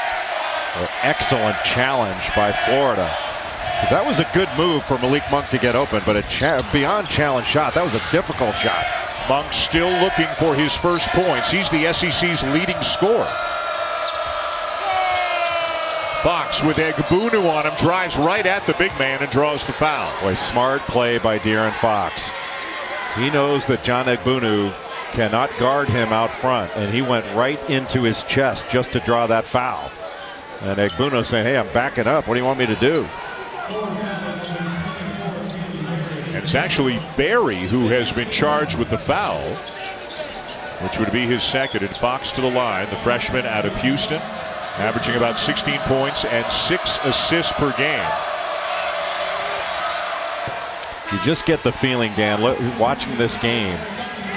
An excellent challenge by Florida. That was a good move for Malik Monk to get open, but a beyond challenge shot. That was a difficult shot.
Monk still looking for his first points. He's the SEC's leading scorer. Fox with Egbunu on him, drives right at the big man and draws the foul.
Boy, smart play by De'Aaron Fox. He knows that John Egbunu cannot guard him out front, and he went right into his chest just to draw that foul. And Egbunu saying, hey, I'm backing up. What do you want me to do?
And it's actually Barry who has been charged with the foul, which would be his second. And Fox to the line, the freshman out of Houston, averaging about 16 points and 6 assists per game.
You just get the feeling, Dan, watching this game,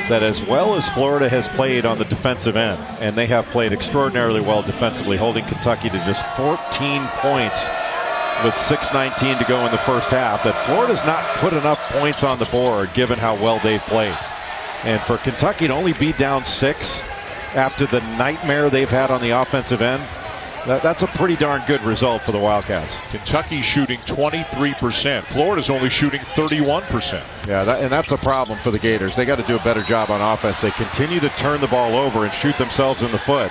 that as well as Florida has played on the defensive end, and they have played extraordinarily well defensively, holding Kentucky to just 14 points with 6:19 to go in the first half, that Florida's not put enough points on the board given how well they've played. And for Kentucky to only be down 6 after the nightmare they've had on the offensive end, That's a pretty darn good result for the Wildcats.
Kentucky shooting 23%. Florida's only shooting 31%.
Yeah, and that's a problem for the Gators. They got to do a better job on offense. They continue to turn the ball over and shoot themselves in the foot.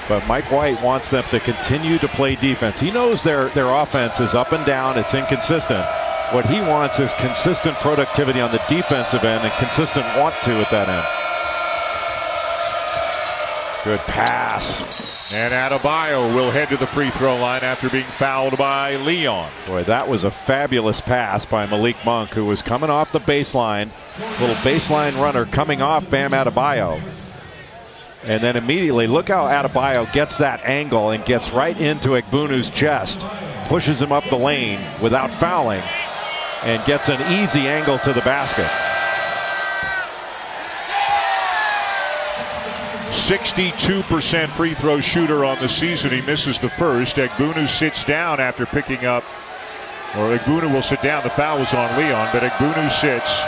But Mike White wants them to continue to play defense. He knows their offense is up and down. It's inconsistent. What he wants is consistent productivity on the defensive end and consistent want to at that end. Good pass.
And Adebayo will head to the free throw line after being fouled by Leon.
Boy, that was a fabulous pass by Malik Monk, who was coming off the baseline. Little baseline runner coming off Bam Adebayo. And then immediately, look how Adebayo gets that angle and gets right into Egbunu's chest. Pushes him up the lane without fouling and gets an easy angle to the basket.
62% free throw shooter on the season. He misses the first. Egbunu sits down after picking up, or Egbunu will sit down. The foul was on Leon, but Egbunu sits.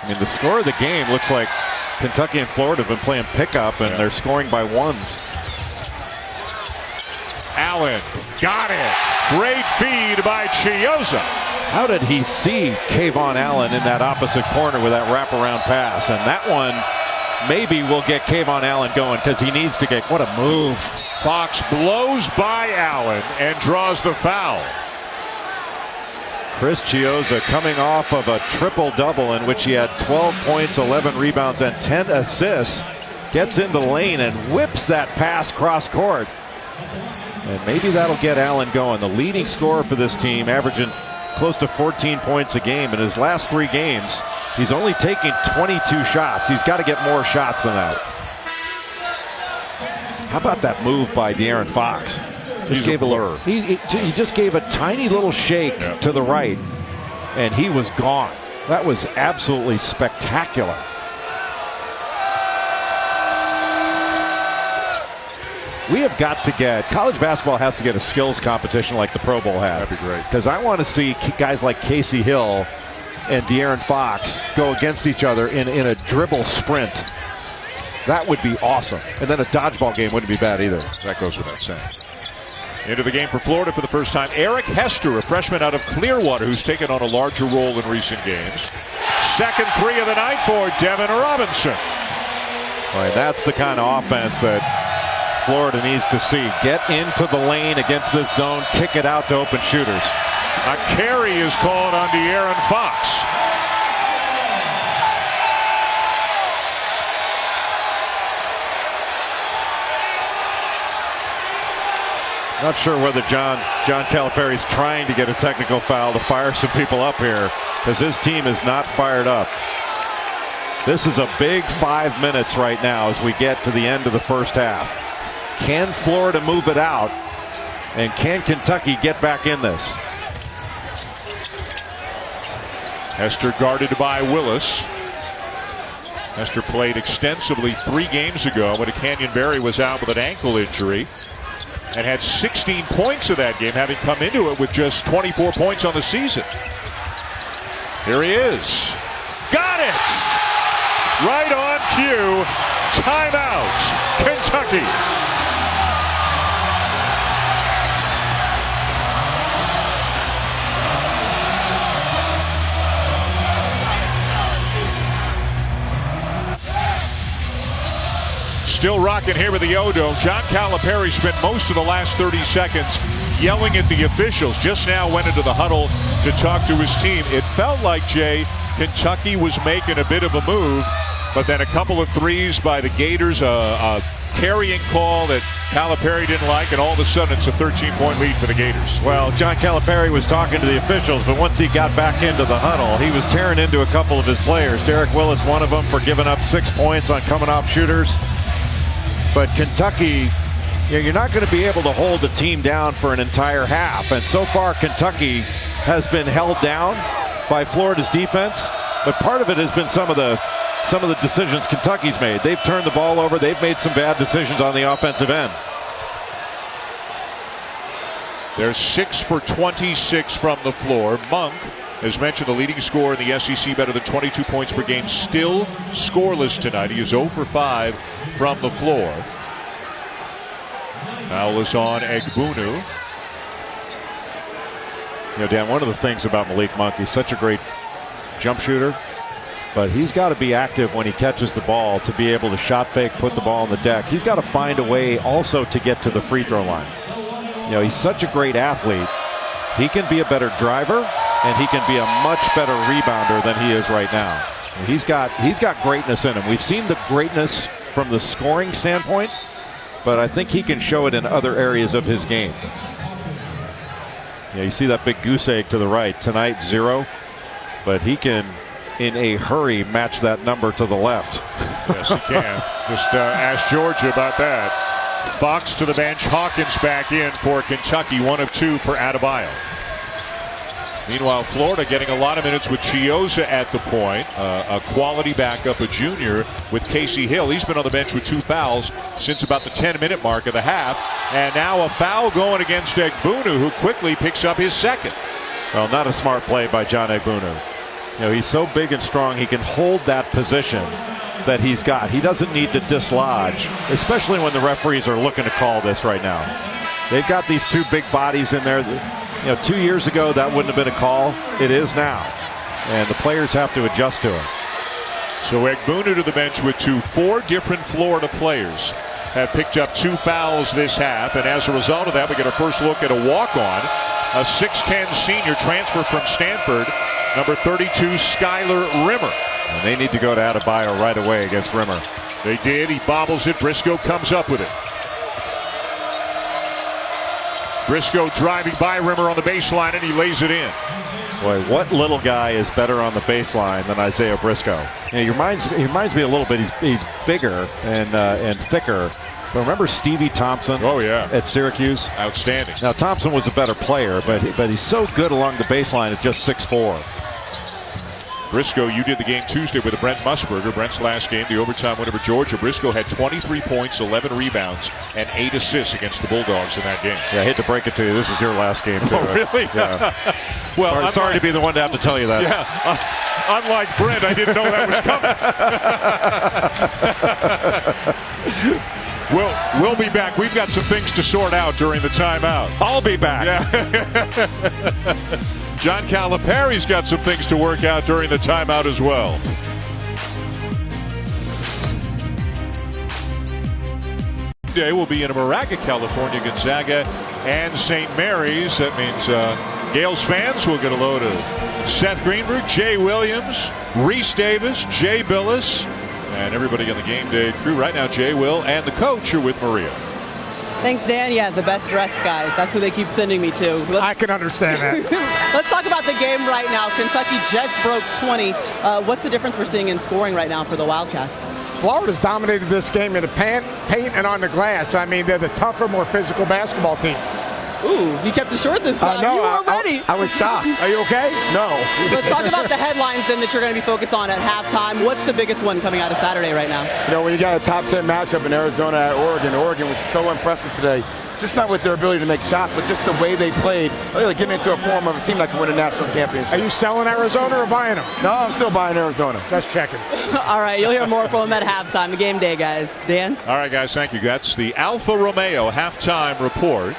I mean, the score of the game looks like Kentucky and Florida have been playing pickup, and they're scoring by ones.
Allen got it. Great feed by Chiozza.
How did he see Kayvon Allen in that opposite corner with that wraparound pass? And that one maybe will get Kayvon Allen going, because he needs to get, what a move.
Fox blows by Allen and draws the foul.
Chris Chiozza coming off of a triple-double in which he had 12 points, 11 rebounds, and 10 assists. Gets in the lane and whips that pass cross court. And maybe that'll get Allen going. The leading scorer for this team, averaging close to 14 points a game. In his last 3 games, he's only taking 22 shots. He's got to get more shots than that. How about that move by De'Aaron Fox? Just gave a blur. He just gave a tiny little shake to the right, and he was gone. That was absolutely spectacular. We have got to get, college basketball has to get a skills competition like the Pro Bowl had.
That'd be great.
Because I want to see guys like Casey Hill and De'Aaron Fox go against each other in a dribble sprint. That would be awesome. And then a dodgeball game wouldn't be bad either.
That goes without saying. Into the game for Florida for the first time, Eric Hester, a freshman out of Clearwater, who's taken on a larger role in recent games. Second three of the night for Devin Robinson.
All right, that's the kind of offense that Florida needs to see. Get into the lane against this zone, kick it out to open shooters.
A carry is called on De'Aaron Fox.
Not sure whether John Calipari's trying to get a technical foul to fire some people up here, because his team is not fired up. This is a big 5 minutes right now as we get to the end of the first half. Can Florida move it out? And can Kentucky get back in this?
Hester guarded by Willis. Hester played extensively 3 games ago when Canyon Berry was out with an ankle injury, and had 16 points of that game, having come into it with just 24 points on the season. Here he is. Got it! Right on cue. Timeout, Kentucky. Still rocking here with the O-Dome. John Calipari spent most of the last 30 seconds yelling at the officials. Just now went into the huddle to talk to his team. It felt like, Jay, Kentucky was making a bit of a move, but then a couple of threes by the Gators, a carrying call that Calipari didn't like, and all of a sudden it's a 13-point lead for the Gators.
Well, John Calipari was talking to the officials, but once he got back into the huddle, he was tearing into a couple of his players. Derek Willis, one of them, for giving up 6 points on coming off shooters. But Kentucky, you're not going to be able to hold the team down for an entire half. And so far, Kentucky has been held down by Florida's defense. But part of it has been some of the decisions Kentucky's made. They've turned the ball over. They've made some bad decisions on the offensive end.
They're 6 for 26 from the floor. Monk, as mentioned, the leading scorer in the SEC, better than 22 points per game, still scoreless tonight. He is 0 for 5 from the floor. Foul is on Egbunu.
You know, Dan, one of the things about Malik Monk, he's such a great jump shooter, but he's got to be active when he catches the ball to be able to shot fake, put the ball on the deck. He's got to find a way also to get to the free throw line. You know, he's such a great athlete. He can be a better driver, and he can be a much better rebounder than he is right now. He's got greatness in him. We've seen the greatness from the scoring standpoint, but I think he can show it in other areas of his game. Yeah, you see that big goose egg to the right. Tonight, 0. But he can, in a hurry, match that number to the left.
Yes, he can. Just ask Georgia about that. Fox to the bench. Hawkins back in for Kentucky. 1 of 2 for Adebayo. Meanwhile, Florida getting a lot of minutes with Chiozza at the point. A quality backup, a junior, with Casey Hill. He's been on the bench with 2 fouls since about the 10-minute mark of the half. And now a foul going against Egbunu, who quickly picks up his second.
Well, not a smart play by John Egbunu. You know, he's so big and strong, he can hold that position that he's got. He doesn't need to dislodge, especially when the referees are looking to call this right now. They've got these 2 big bodies in there. You know, 2 years ago, that wouldn't have been a call. It is now. And the players have to adjust to it.
So Egbunu to the bench with 2. 4 different Florida players have picked up 2 fouls this half. And as a result of that, we get our first look at a walk-on. A 6'10 senior transfer from Stanford, number 32, Skylar Rimmer.
And they need to go to Adebayo right away against Rimmer.
They did. He bobbles it. Briscoe comes up with it. Briscoe driving by Rimmer on the baseline, and he lays it in.
Boy, what little guy is better on the baseline than Isaiah Briscoe? You know, he reminds me a little bit. He's bigger and thicker. But remember Stevie Thompson?
Oh, yeah.
At Syracuse?
Outstanding.
Now, Thompson was a better player, but he's so good along the baseline at just 6'4".
Briscoe, you did the game Tuesday with Brent Musburger. Brent's last game, the overtime win over Georgia. Briscoe had 23 points, 11 rebounds, and 8 assists against the Bulldogs in that game.
Yeah, I hate to break it to you. This is your last game, too.
Oh, really?
Yeah.
Well,
sorry to be the one to have to tell you that.
Yeah. Unlike Brent, I didn't know that was coming. We'll be back. We've got some things to sort out during the timeout.
I'll be back.
Yeah. John Calipari's got some things to work out during the timeout as well. Today will be in Moraga, California, Gonzaga and St. Mary's. That means Gales fans will get a load of Seth Greenberg, Jay Williams, Reese Davis, Jay Billis, and everybody on the game day crew. Right now, Jay, Will, and the coach are with Maria.
Thanks, Dan. Yeah, the best dressed guys. That's who they keep sending me to.
I can understand that.
Let's talk about the game right now. Kentucky just broke 20. What's the difference we're seeing in scoring right now for the Wildcats?
Florida's dominated this game in the paint and on the glass. I mean, they're the tougher, more physical basketball team.
Ooh, you kept it short this time.
No,
you were ready.
I was shocked. Are you okay? No.
Let's talk about the headlines then that you're going to be focused on at halftime. What's the biggest one coming out of Saturday right now?
You know, when you got a top 10 matchup in Arizona at Oregon, Oregon was so impressive today. Just not with their ability to make shots, but just the way they played. Really getting into a form of a team that can win a national championship.
Are you selling Arizona or buying them?
No, I'm still buying Arizona.
Just checking.
All right, you'll hear more from them at halftime. The game day, guys. Dan?
All right, guys, thank you. That's the Alfa Romeo halftime report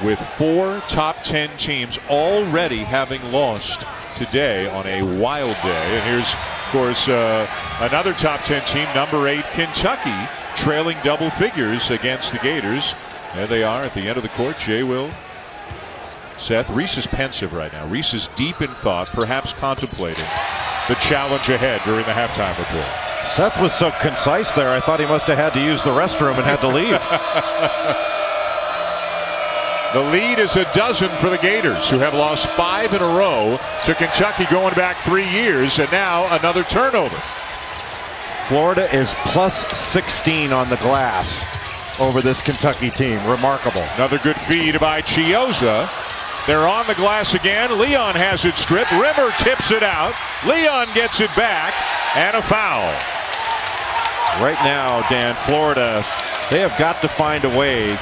with 4 top 10 teams already having lost today on a wild day. And here's, of course, another top 10 team, number 8, Kentucky, trailing double figures against the Gators. There they are at the end of the court. Jay, Will, Seth. Reese is pensive right now. Reese is deep in thought, perhaps contemplating the challenge ahead during the halftime report.
Seth was so concise there, I thought he must have had to use the restroom and had to leave.
The lead is 12 for the Gators, who have lost 5 in a row to Kentucky going back 3 years, and now another turnover.
Florida is plus 16 on the glass over this Kentucky team. Remarkable.
Another good feed by Chiozza. They're on the glass again. Leon has it stripped. Rimmer tips it out. Leon gets it back, and a foul.
Right now, Dan, Florida, they have got to find a way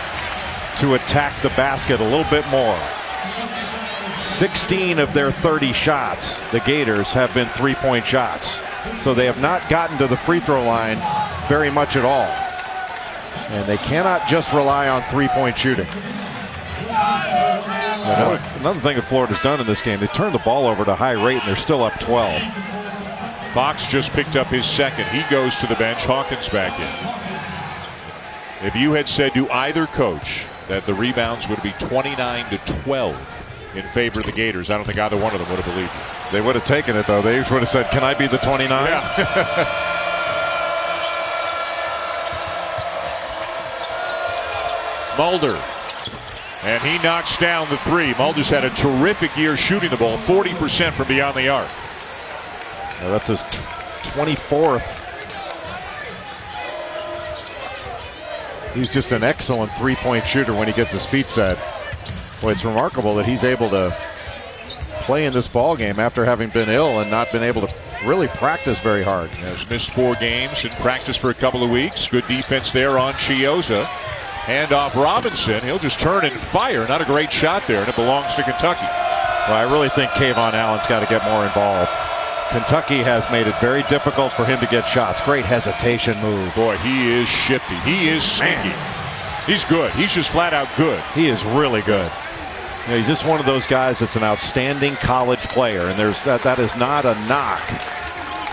to attack the basket a little bit more. 16 of their 30 shots, the Gators, have been three-point shots. So they have not gotten to the free throw line very much at all. And they cannot just rely on three-point shooting. Another thing that Florida's done in this game, they turned the ball over at a high rate, and they're still up 12.
Fox just picked up his second. He goes to the bench. Hawkins back in. If you had said to either coach that the rebounds would be 29-12 in favor of the Gators, I don't think either one of them would have believed you.
They would have taken it, though. They would have said, can I be the 29?
Yeah. Mulder. And he knocks down the three. Mulder's had a terrific year shooting the ball, 40% from beyond the arc.
Well, that's his 24th. He's just an excellent three-point shooter when he gets his feet set. Boy, it's remarkable that he's able to play in this ball game after having been ill and not been able to really practice very hard.
Has missed 4 games and practiced for a couple of weeks. Good defense there on Chiozza. Hand off Robinson. He'll just turn and fire. Not a great shot there, and it belongs to Kentucky.
Well, I really think Kayvon Allen's got to get more involved. Kentucky has made it very difficult for him to get shots. Great hesitation move.
Boy, he is shifty. He is sneaky. He's good. He's just flat out good.
He is really good. You know, he's just one of those guys that's an outstanding college player, and that is not a knock.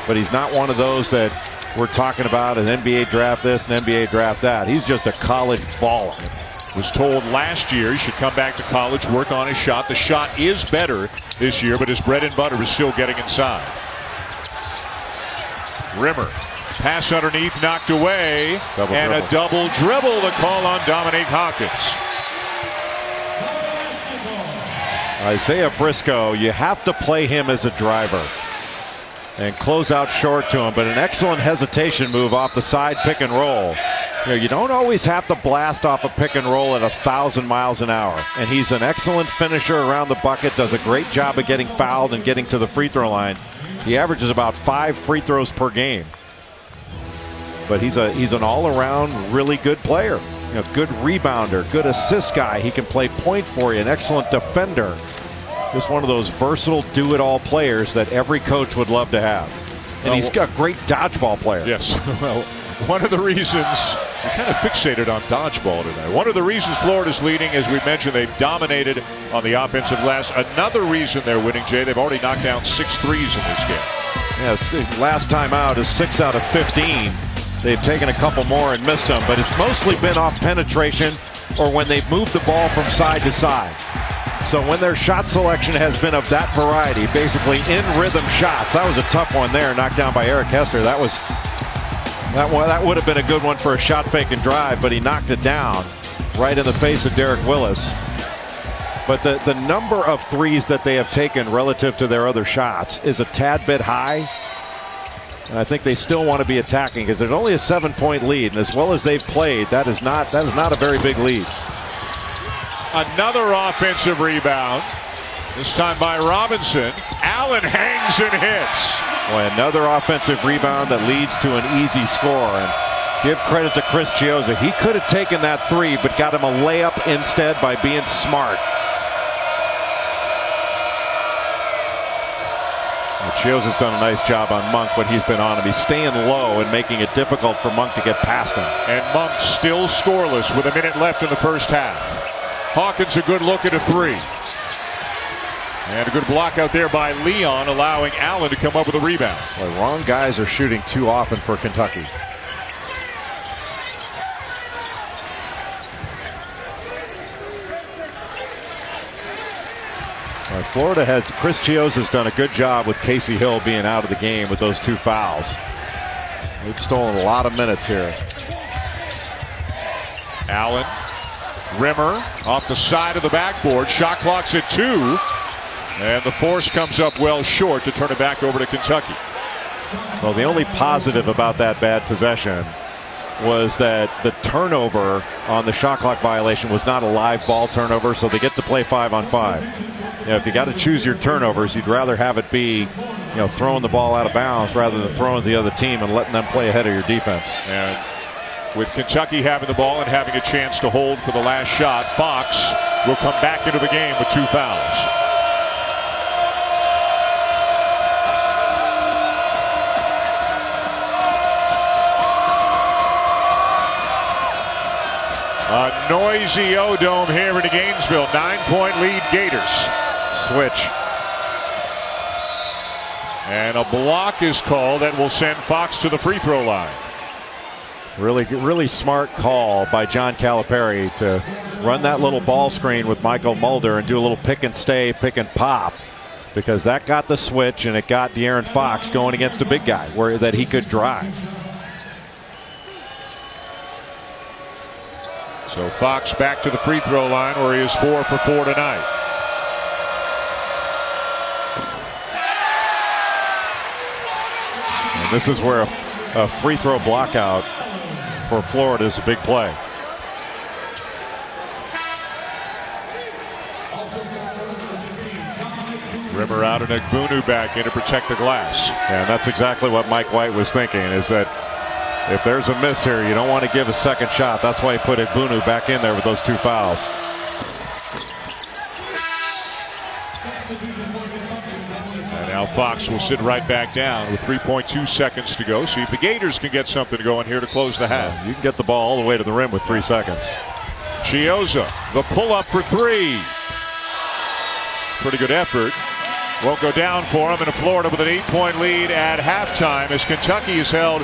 But he's not one of those that we're talking about an NBA draft this and NBA draft that. He's just a college baller.
Was told last year he should come back to college, work on his shot. The shot is better this year, but his bread and butter is still getting inside. Rimmer. Pass underneath, knocked away. A double dribble. The call on Dominique Hawkins.
Isaiah Briscoe, you have to play him as a driver and close out short to him, but an excellent hesitation move off the side pick and roll. You know, you don't always have to blast off a pick and roll at 1,000 miles an hour. And he's an excellent finisher around the bucket, does a great job of getting fouled and getting to the free throw line. He averages about 5 free throws per game. But he's an all-around really good player. You know, good rebounder, good assist guy. He can play point for you, an excellent defender. Just one of those versatile do-it-all players that every coach would love to have. And he's a great dodgeball player.
Yes. Well, one of the reasons we kind of fixated on dodgeball tonight. One of the reasons Florida's leading, as we mentioned, they've dominated on the offensive glass. Another reason they're winning, Jay, they've already knocked down 6 threes in this game.
Yes, last time out is 6 out of 15. They've taken a couple more and missed them, but it's mostly been off penetration or when they've moved the ball from side to side. So when their shot selection has been of that variety, basically in rhythm shots. That was a tough one there, knocked down by Eric Hester. That would have been a good one for a shot fake and drive, but he knocked it down right in the face of Derek Willis. But the number of threes that they have taken relative to their other shots is a tad bit high. And I think they still want to be attacking because there's only a 7-point lead, and as well as they've played, that is not a very big lead.
Another offensive rebound, this time by Robinson. Allen hangs and hits.
Boy, another offensive rebound that leads to an easy score. And give credit to Chris Chiozza. He could have taken that three, but got him a layup instead by being smart. Chiozza's done a nice job on Monk when he's been on him. He's staying low and making it difficult for Monk to get past him.
And Monk still scoreless with a minute left in the first half. Hawkins a good look at a three. And a good block out there by Leon, allowing Allen to come up with a rebound.
The wrong guys are shooting too often for Kentucky. Florida has Chris Chiozza's done a good job with Casey Hill being out of the game with those 2 fouls. They've stolen a lot of minutes here.
Allen, Rimmer off the side of the backboard. Shot clock's at 2. And the force comes up well short to turn it back over to Kentucky.
Well, the only positive about that bad possession was that the turnover on the shot clock violation was not a live ball turnover, so they get to play 5-on-5. You know, if you got to choose your turnovers, you'd rather have it be, you know, throwing the ball out of bounds rather than throwing to the other team and letting them play ahead of your defense.
And with Kentucky having the ball and having a chance to hold for the last shot, Fox will come back into the game with 2 fouls. A noisy O-Dome here in Gainesville. 9-point lead, Gators.
Switch.
And a block is called that will send Fox to the free throw line.
Really smart call by John Calipari to run that little ball screen with Michael Mulder and do a little pick and stay, pick and pop, because that got the switch and it got De'Aaron Fox going against a big guy that he could drive.
So Fox back to the free throw line where he is 4 for 4 tonight.
And this is where a free throw block out for Florida is a big play.
Rimmer out and Egbunu back in to protect the glass.
Yeah, and that's exactly what Mike White was thinking, is that if there's a miss here, you don't want to give a second shot. That's why he put Egbunu back in there with those 2 fouls.
And now Fox will sit right back down with 3.2 seconds to go. See if the Gators can get something going here to close the half.
You can get the ball all the way to the rim with 3 seconds.
Chiozza, the pull-up for 3. Pretty good effort. Won't go down for him, and Florida with an 8-point lead at halftime as Kentucky is held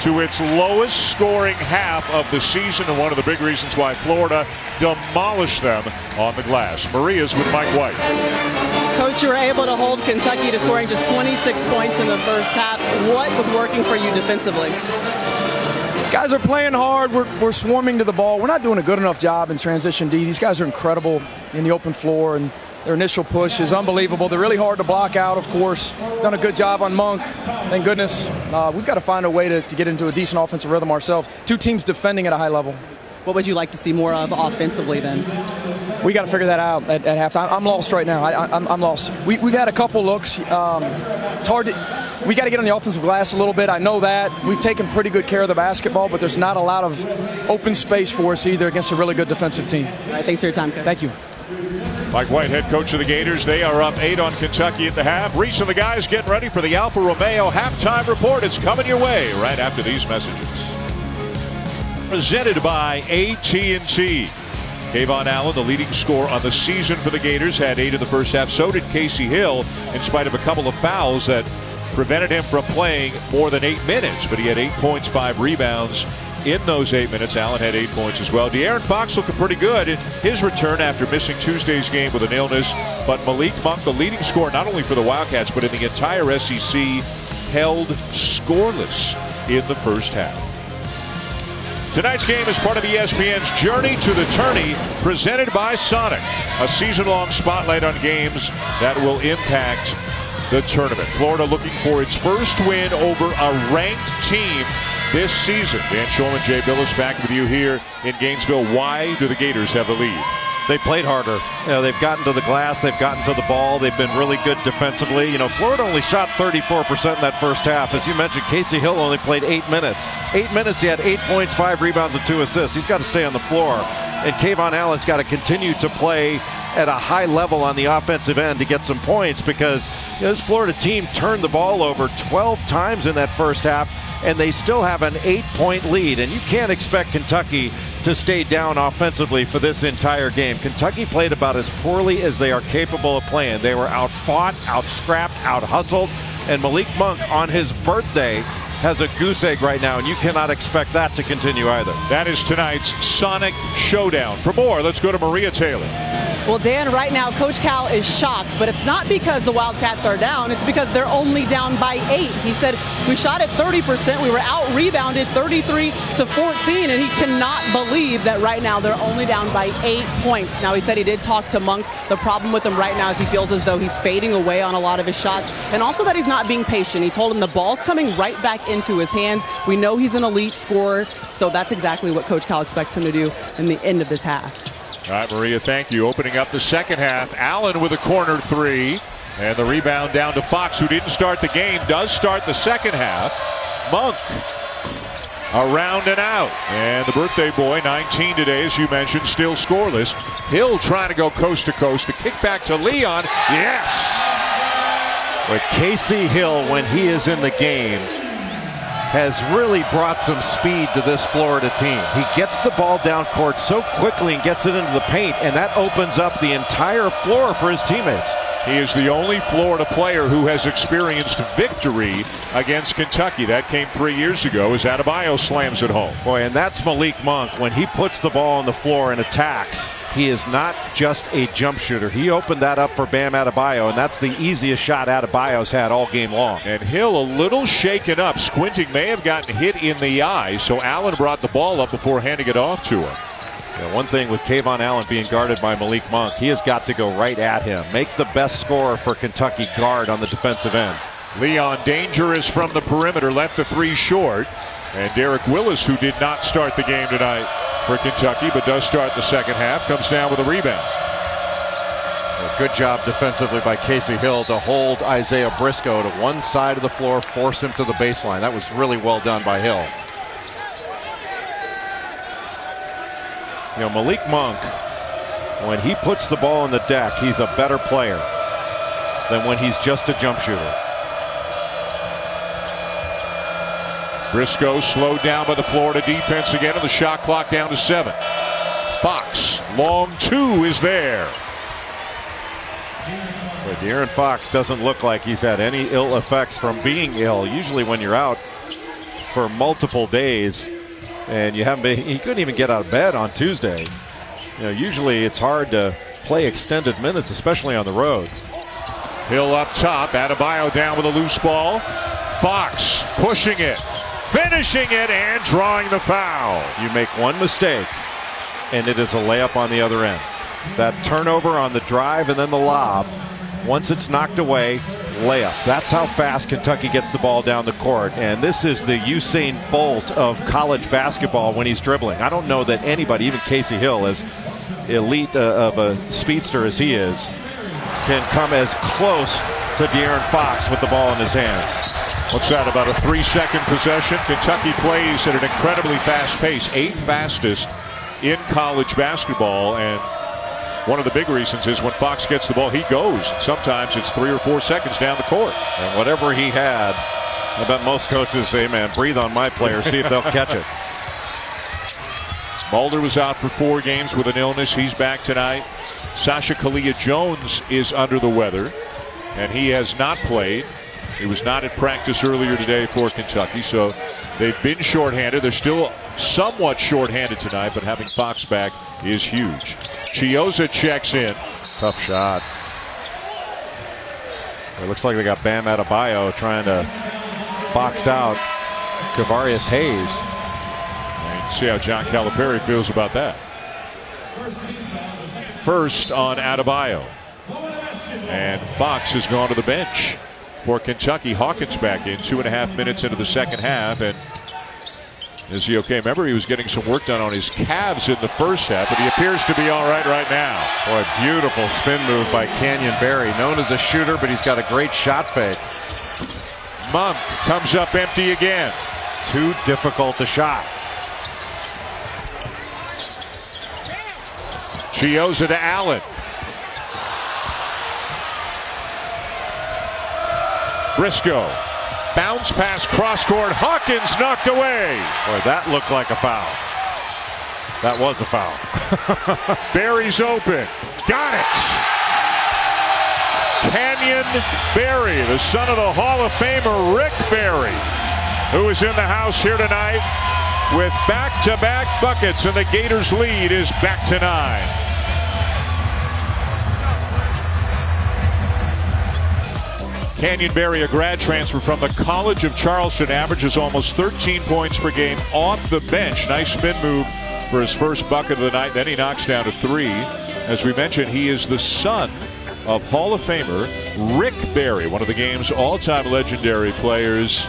to its lowest scoring half of the season, and one of the big reasons why Florida demolished them on the glass. Maria's with Mike White.
Coach, you were able to hold Kentucky to scoring just 26 points in the first half. What was working for you defensively?
Guys are playing hard. We're swarming to the ball. We're not doing a good enough job in transition D. These guys are incredible in the open floor, and their initial push is unbelievable. They're really hard to block out, of course. Done a good job on Monk. Thank goodness. We've got to find a way to get into a decent offensive rhythm ourselves. 2 teams defending at a high level.
What would you like to see more of offensively then?
We got to figure that out at halftime. I'm lost right now. I'm lost. We've had a couple looks. It's hard to. We got to get on the offensive glass a little bit. I know that. We've taken pretty good care of the basketball, but there's not a lot of open space for us either against a really good defensive team.
All right, thanks for your time, Coach.
Thank you.
Mike White, head coach of the Gators. They are up 8 on Kentucky at the half. Reese and the guys getting ready for the Alfa Romeo halftime report. It's coming your way right after these messages. Presented by AT&T. Kayvon Allen, the leading scorer on the season for the Gators, had 8 in the first half. So did Casey Hill, in spite of a couple of fouls that prevented him from playing more than 8 minutes. But he had 8 points, 5 rebounds in those 8 minutes. Allen had 8 points as well. De'Aaron Fox looking pretty good in his return after missing Tuesday's game with an illness. But Malik Monk, the leading scorer not only for the Wildcats, but in the entire SEC, held scoreless in the first half. Tonight's game is part of ESPN's Journey to the Tourney, presented by Sonic, a season-long spotlight on games that will impact the tournament. Florida looking for its first win over a ranked team this season. Dan Shulman, Jay Billis back with you here in Gainesville. Why do the Gators have the lead?
They played harder. They've gotten to the glass. They've gotten to the ball. They've been really good defensively. Florida only shot 34% in that first half. As you mentioned, Casey Hill only played 8 minutes. 8 minutes, he had 8 points, 5 rebounds, and 2 assists. He's got to stay on the floor. And Kayvon Allen's got to continue to play at a high level on the offensive end to get some points, because this Florida team turned the ball over 12 times in that first half, and they still have an 8-point lead. And you can't expect Kentucky to stay down offensively for this entire game. Kentucky played about as poorly as they are capable of playing. They were out-fought, out-scrapped, out-hustled, and Malik Monk on his birthday has a goose egg right now, and you cannot expect that to continue either.
That is tonight's Sonic Showdown. For more, let's go to Maria Taylor.
Well, Dan, right now, Coach Cal is shocked, but it's not because the Wildcats are down. It's because they're only down by 8. He said, we shot at 30%. We were out-rebounded 33-14, and he cannot believe that right now they're only down by 8 points. Now, he said he did talk to Monk. The problem with him right now is he feels as though he's fading away on a lot of his shots, and also that he's not being patient. He told him the ball's coming right back into his hands. We know he's an elite scorer, so that's exactly what Coach Cal expects him to do in the end of this half.
All right, Maria, thank you. Opening up the second half, Allen with a corner 3. And the rebound down to Fox, who didn't start the game, does start the second half. Monk around and out. And the birthday boy, 19 today, as you mentioned, still scoreless. Hill trying to go coast to coast. The kick back to Leon. Yes!
But Casey Hill, when he is in the game, has really brought some speed to this Florida team. He gets the ball down court so quickly and gets it into the paint, and that opens up the entire floor for his teammates.
He is the only Florida player who has experienced victory against Kentucky. That came 3 years ago as Adebayo slams it home.
Boy, and that's Malik Monk. When he puts the ball on the floor and attacks, he is not just a jump shooter. He opened that up for Bam Adebayo, and that's the easiest shot Adebayo's had all game long.
And Hill a little shaken up. Squinting, may have gotten hit in the eye, so Allen brought the ball up before handing it off to him.
One thing with Kayvon Allen being guarded by Malik Monk, he has got to go right at him. Make the best scorer for Kentucky guard on the defensive end.
Leon Dangerous from the perimeter, left the three short. And Derek Willis, who did not start the game tonight for Kentucky, but does start the second half, comes down with a rebound.
A good job defensively by Casey Hill to hold Isaiah Briscoe to one side of the floor, force him to the baseline. That was really well done by Hill. Malik Monk, when he puts the ball on the deck, he's a better player than when he's just a jump shooter.
Briscoe slowed down by the Florida defense again, and the shot clock down to 7. Fox, long two is there.
But De'Aaron Fox doesn't look like he's had any ill effects from being ill. Usually when you're out for multiple days and you haven't been, he couldn't even get out of bed on Tuesday. Usually it's hard to play extended minutes, especially on the road.
Hill up top, Adebayo down with a loose ball. Fox pushing it, finishing it, and drawing the foul.
You make one mistake and it is a layup on the other end. That turnover on the drive and then the lob, once it's knocked away, layup. That's how fast Kentucky gets the ball down the court. And this is the Usain Bolt of college basketball when he's dribbling. I don't know that anybody, even Casey Hill, as elite of a speedster as he is, can come as close to De'Aaron Fox with the ball in his hands.
What's that, about a 3-second possession? Kentucky plays at an incredibly fast pace, 8th fastest in college basketball, and one of the big reasons is when Fox gets the ball, he goes. Sometimes it's 3 or 4 seconds down the court.
And whatever he had, I bet most coaches say, man, breathe on my players, see if they'll catch it.
Mulder was out for 4 games with an illness. He's back tonight. Sasha Kalia-Jones is under the weather, and he has not played. He was not at practice earlier today for Kentucky, so they've been shorthanded. They're still somewhat shorthanded tonight, but having Fox back is huge. Chiozza checks in.
Tough shot. It looks like they got Bam Adebayo trying to box out Kavarius Hayes.
And see how John Calipari feels about that. First on Adebayo. And Fox has gone to the bench for Kentucky. Hawkins back in 2.5 minutes into the second half. And is he okay? Remember, he was getting some work done on his calves in the first half, but he appears to be all right now.
Boy, beautiful spin move by Canyon Barry. Known as a shooter, but he's got a great shot fake.
Monk comes up empty again.
Too difficult to shot.
Chiozza to Allen. Briscoe. Bounce pass cross court. Hawkins knocked away.
Boy, that looked like a foul. That was a foul.
Barry's open. Got it. Canyon Barry, the son of the Hall of Famer Rick Barry, who is in the house here tonight with back-to-back buckets, and the Gators' lead is back to 9. Canyon Barry, a grad transfer from the College of Charleston, averages almost 13 points per game off the bench. Nice spin move for his first bucket of the night. Then he knocks down to 3. As we mentioned, he is the son of Hall of Famer Rick Barry, one of the game's all-time legendary players.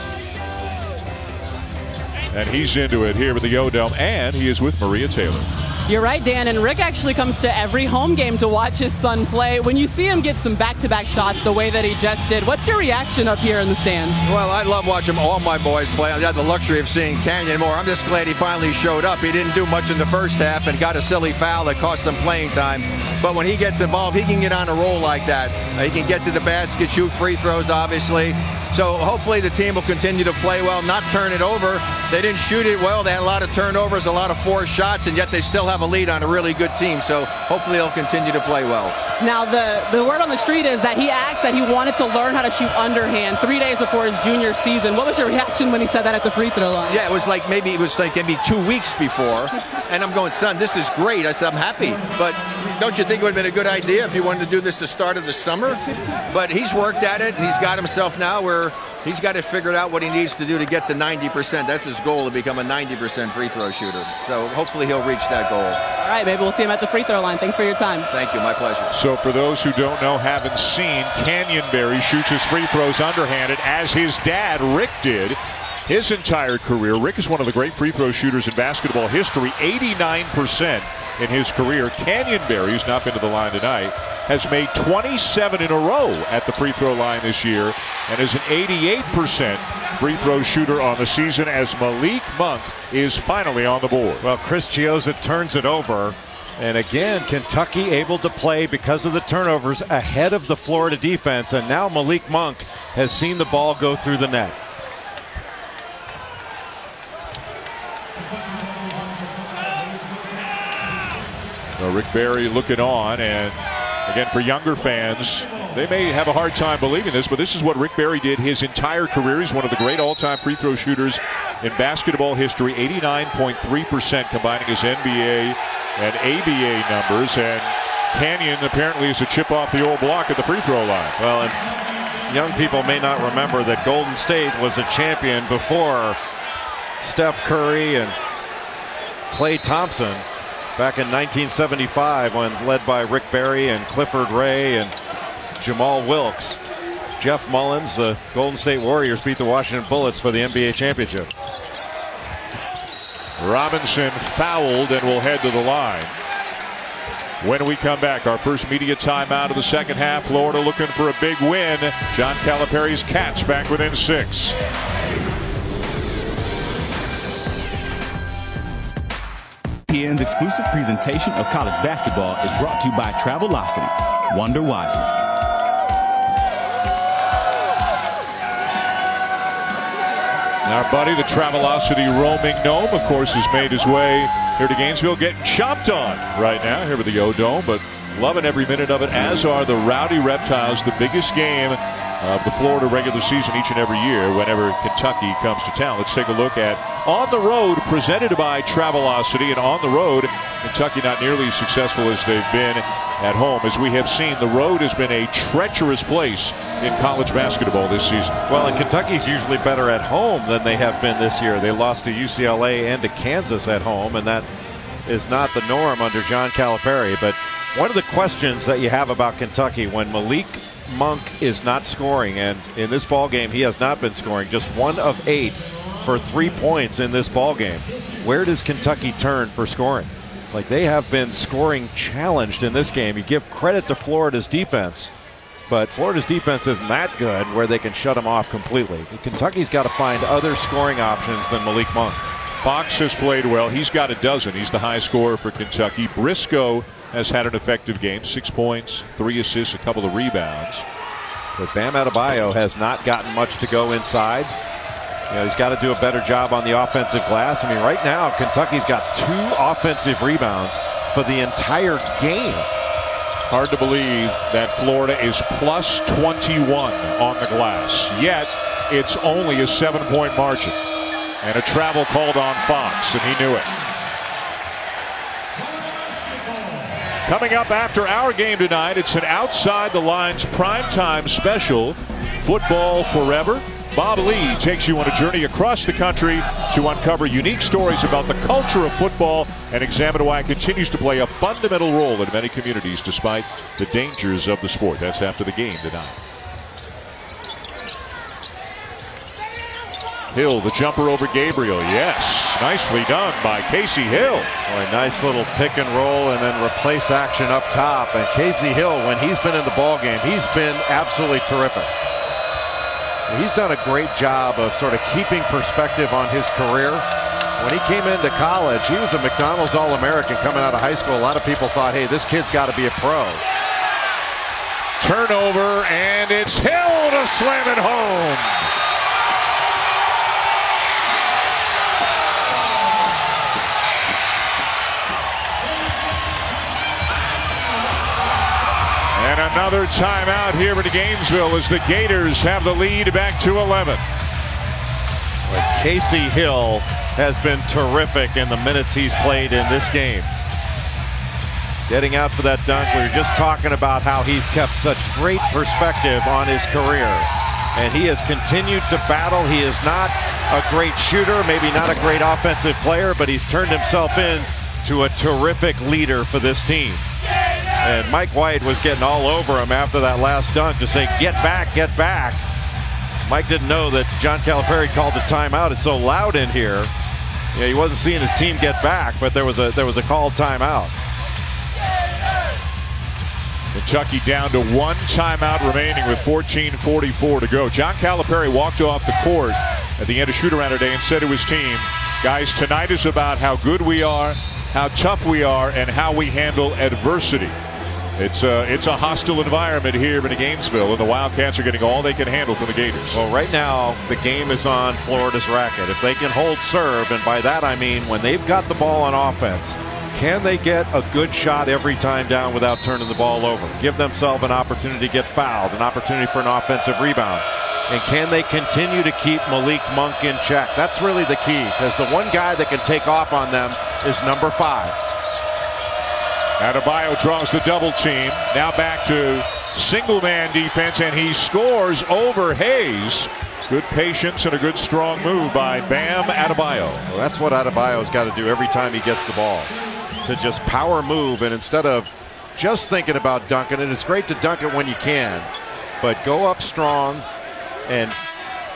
And he's into it here with the O-Dome, and he is with Maria Taylor.
You're right, Dan, and Rick actually comes to every home game to watch his son play. When you see him get some back-to-back shots the way that he just did, what's your reaction up here in the stands?
Well, I love watching all my boys play. I had the luxury of seeing Canyon more. I'm just glad he finally showed up. He didn't do much in the first half and got a silly foul that cost him playing time. But when he gets involved, he can get on a roll like that. He can get to the basket, shoot free throws, obviously. So hopefully the team will continue to play well, not turn it over. They didn't shoot it well. They had a lot of turnovers, a lot of forced shots, and yet they still have a lead on a really good team. So hopefully they'll continue to play well.
Now, the word on the street is that he asked that he wanted to learn how to shoot underhand 3 days before his junior season. What was your reaction when he said that at the free throw line?
Yeah, it was like maybe 2 weeks before. And I'm going, son, this is great. I said, I'm happy. But don't you think it would have been a good idea if you wanted to do this the start of the summer? But he's worked at it, and he's got himself now where he's got to figure out what he needs to do to get to 90%. That's his goal, to become a 90% free throw shooter. So hopefully he'll reach that goal.
All right, maybe we'll see him at the free throw line. Thanks for your time.
Thank you. My pleasure.
So for those who don't know, haven't seen, Canyonberry shoots his free throws underhanded, as his dad, Rick, did his entire career. Rick is one of the great free throw shooters in basketball history, 89% in his career. Canyonberry, who's not been to the line tonight, has made 27 in a row at the free throw line this year and is an 88% free throw shooter on the season, as Malik Monk is finally on the board.
Well, Chris Chiozza turns it over. And again, Kentucky able to play because of the turnovers ahead of the Florida defense. And now Malik Monk has seen the ball go through the net.
Well, Rick Barry looking on, and again, for younger fans, they may have a hard time believing this, but this is what Rick Barry did his entire career. He's one of the great all-time free throw shooters in basketball history, 89.3% combining his NBA and ABA numbers, and Canyon apparently is a chip off the old block at the free throw line.
Well, and young people may not remember that Golden State was a champion before Steph Curry and Klay Thompson back in 1975, when led by Rick Barry and Clifford Ray and Jamal Wilkes. Jeff Mullins, the Golden State Warriors, beat the Washington Bullets for the NBA championship.
Robinson fouled and will head to the line. When we come back, our first media timeout of the second half. Florida looking for a big win. John Calipari's Cats back within 6.
ESPN's exclusive presentation of college basketball is brought to you by Travelocity. Wonder wisely.
Our buddy, the Travelocity roaming gnome, of course, has made his way here to Gainesville, getting chomped on right now here with the O-Dome, but loving every minute of it, as are the Rowdy Reptiles, the biggest game of the Florida regular season each and every year whenever Kentucky comes to town. Let's take a look at On the Road, presented by Travelocity. And on the road, Kentucky not nearly as successful as they've been at home. As we have seen, the road has been a treacherous place in college basketball this season.
Well, and Kentucky's usually better at home than they have been this year. They lost to UCLA and to Kansas at home, and that is not the norm under John Calipari. But one of the questions that you have about Kentucky, when Malik Monk is not scoring, and in this ball game he has not been scoring, just 1 of 8 for 3 points in this ball game. Where does Kentucky turn for scoring? Like, they have been scoring challenged in this game. You give credit to Florida's defense, but Florida's defense isn't that good where they can shut them off completely. Kentucky's got to find other scoring options than Malik Monk.
Fox has played well. He's got a dozen. He's the high scorer for Kentucky. Briscoe has had an effective game, 6 points, 3 assists, a couple of rebounds.
But Bam Adebayo has not gotten much to go inside. You know, he's got to do a better job on the offensive glass. I mean, right now, Kentucky's got 2 offensive rebounds for the entire game.
Hard to believe that Florida is plus 21 on the glass. Yet, it's only a 7-point margin. And a travel called on Fox, and he knew it. Coming up after our game tonight, it's an Outside the Lines primetime special, Football Forever. Bob Lee takes you on a journey across the country to uncover unique stories about the culture of football and examine why it continues to play a fundamental role in many communities despite the dangers of the sport. That's after the game tonight. Hill, the jumper over Gabriel. Yes, nicely done by Casey Hill.
Boy, nice little pick and roll and then replace action up top. And Casey Hill, when he's been in the ball game, he's been absolutely terrific. He's done a great job of sort of keeping perspective on his career. When he came into college, he was a McDonald's All-American coming out of high school. A lot of people thought, hey, this kid's got to be a pro.
Turnover, and it's Hill to slam it home. And another timeout here in Gainesville as the Gators have the lead back to 11.
Casey Hill has been terrific in the minutes he's played in this game. Getting out for that dunk. We were just talking about how he's kept such great perspective on his career. And he has continued to battle. He is not a great shooter, maybe not a great offensive player, but he's turned himself into a terrific leader for this team. And Mike White was getting all over him after that last dunk to say, get back, get back. Mike didn't know that John Calipari called the timeout. It's so loud in here. Yeah, he wasn't seeing his team get back, but there was a called timeout.
Kentucky down to one timeout remaining with 14:44 to go. John Calipari walked off the court at the end of shoot-around today and said to his team, guys, tonight is about how good we are, how tough we are, and how we handle adversity. It's a hostile environment here in Gainesville, and the Wildcats are getting all they can handle from the Gators.
Well, right now, the game is on Florida's racket. If they can hold serve, and by that I mean when they've got the ball on offense, can they get a good shot every time down without turning the ball over? Give themselves an opportunity to get fouled, an opportunity for an offensive rebound. And can they continue to keep Malik Monk in check? That's really the key, because the one guy that can take off on them is number 5.
Adebayo draws the double team. Now back to single man defense, and he scores over Hayes. Good patience and a good strong move by Bam Adebayo.
Well, that's what Adebayo's got to do every time he gets the ball. To just power move, and instead of just thinking about dunking it, it's great to dunk it when you can, but go up strong and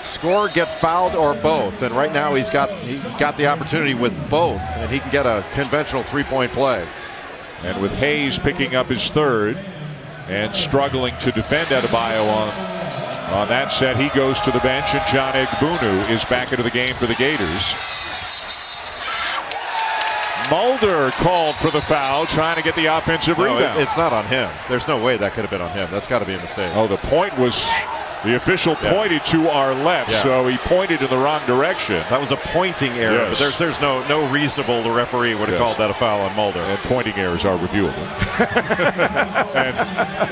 score, get fouled, or both. And right now he's got the opportunity with both, and he can get a conventional three-point play.
And with Hayes picking up his third and struggling to defend Adebayo on that set, he goes to the bench, and John Egbunu is back into the game for the Gators. Mulder called for the foul, trying to get the offensive rebound.
It's not on him. There's no way that could have been on him. That's got to be a mistake.
Oh, the point was, the official pointed to our left, so he pointed in the wrong direction.
That was a pointing error, but there's no reasonable referee would have called that a foul on Mulder.
And pointing errors are reviewable. And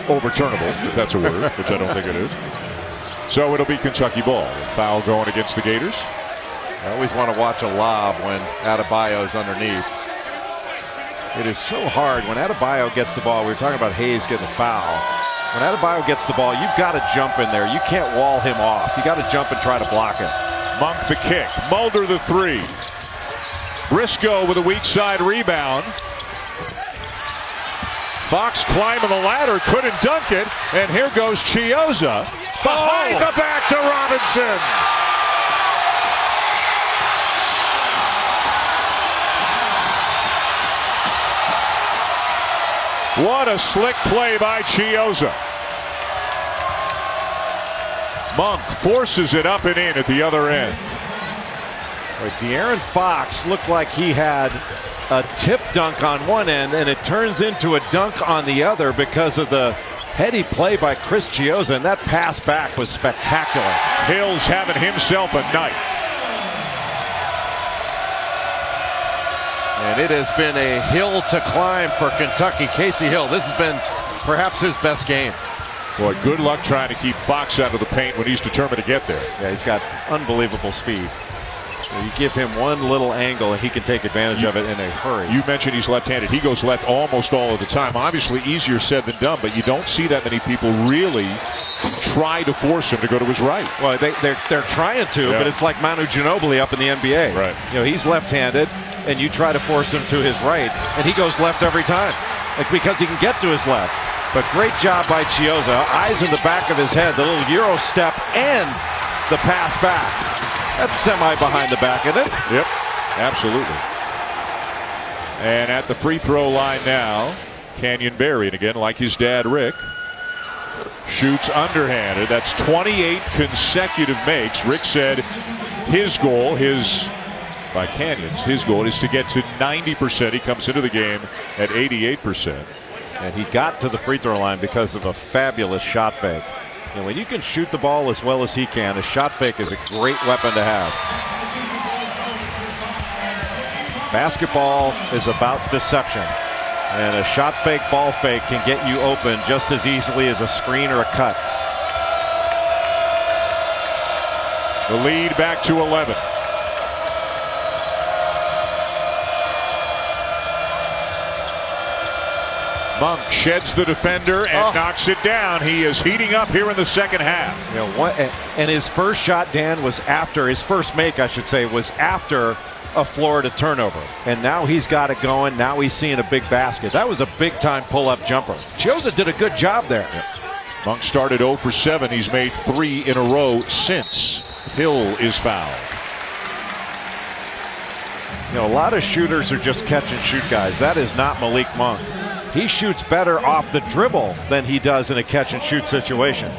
overturnable, if that's a word, which I don't think it is. So it'll be Kentucky ball. Foul going against the Gators.
I always want to watch a lob when Adebayo's underneath. It is so hard when Adebayo gets the ball. We were talking about Hayes getting a foul. When Adebayo gets the ball, you've got to jump in there. You can't wall him off. You got to jump and try to block it.
Monk the kick. Mulder the three. Briscoe with a weak side rebound. Fox climbing the ladder, couldn't dunk it, and here goes Chiozza behind the back to Robinson. What a slick play by Chiozza. Monk forces it up and in at the other end.
De'Aaron Fox looked like he had a tip dunk on one end, and it turns into a dunk on the other because of the heady play by Chris Chiozza, and that pass back was spectacular.
Hill's having himself a night.
And it has been a hill to climb for Kentucky. Casey Hill, this has been perhaps his best game.
Boy, good luck trying to keep Fox out of the paint when he's determined to get there.
Yeah, he's got unbelievable speed. You give him one little angle and he can take advantage of it in a hurry.
You mentioned he's left-handed. He goes left almost all of the time. Obviously easier said than done, but you don't see that many people really try to force him to go to his right.
Well, they're trying to, but it's like Manu Ginobili up in the NBA.
Right.
You know, he's left-handed, and you try to force him to his right, and he goes left every time, because he can get to his left. But great job by Chiozza. Eyes in the back of his head, the little Euro step and the pass back. That's semi behind the back, isn't it?
Yep, absolutely. And at the free throw line now, Canyon Berry, and again, like his dad Rick, shoots underhanded. That's 28 consecutive makes. Rick said his goal, by Canyons, his goal is to get to 90%. He comes into the game at 88%.
And he got to the free throw line because of a fabulous shot fake. And when you can shoot the ball as well as he can, a shot fake is a great weapon to have. Basketball is about deception. And a shot fake, ball fake can get you open just as easily as a screen or a cut.
The lead back to 11. Monk sheds the defender and knocks it down. He is heating up here in the second half.
You know what? And his first shot, Dan, was after his first make, I should say, was after a Florida turnover. And now he's got it going. Now he's seeing a big basket. That was a big-time pull-up jumper. Chiozza did a good job there.
Monk started 0 for 7. He's made 3 in a row since. Hill is fouled.
You know, a lot of shooters are just catch-and-shoot guys. That is not Malik Monk. He shoots better off the dribble than he does in a catch-and-shoot situation.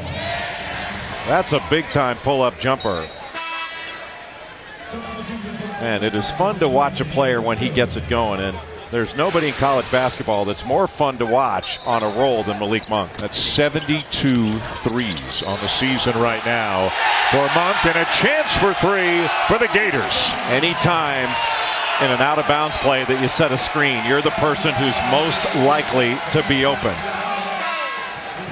That's a big-time pull-up jumper. And it is fun to watch a player when he gets it going. And there's nobody in college basketball that's more fun to watch on a roll than Malik Monk.
That's 72 threes on the season right now for Monk, and a chance for 3 for the Gators.
Anytime in an out-of-bounds play that you set a screen, you're the person who's most likely to be open.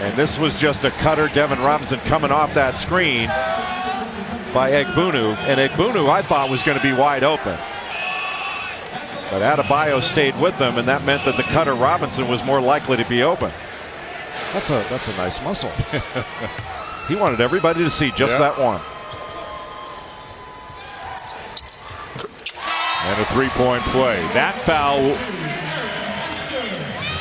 And this was just a cutter. Devin Robinson coming off that screen by Egbunu. And Egbunu, I thought, was going to be wide open. But Adebayo stayed with them, and that meant that the cutter Robinson was more likely to be open. That's a nice muscle. He wanted everybody to see just that one.
And a three-point play. That foul,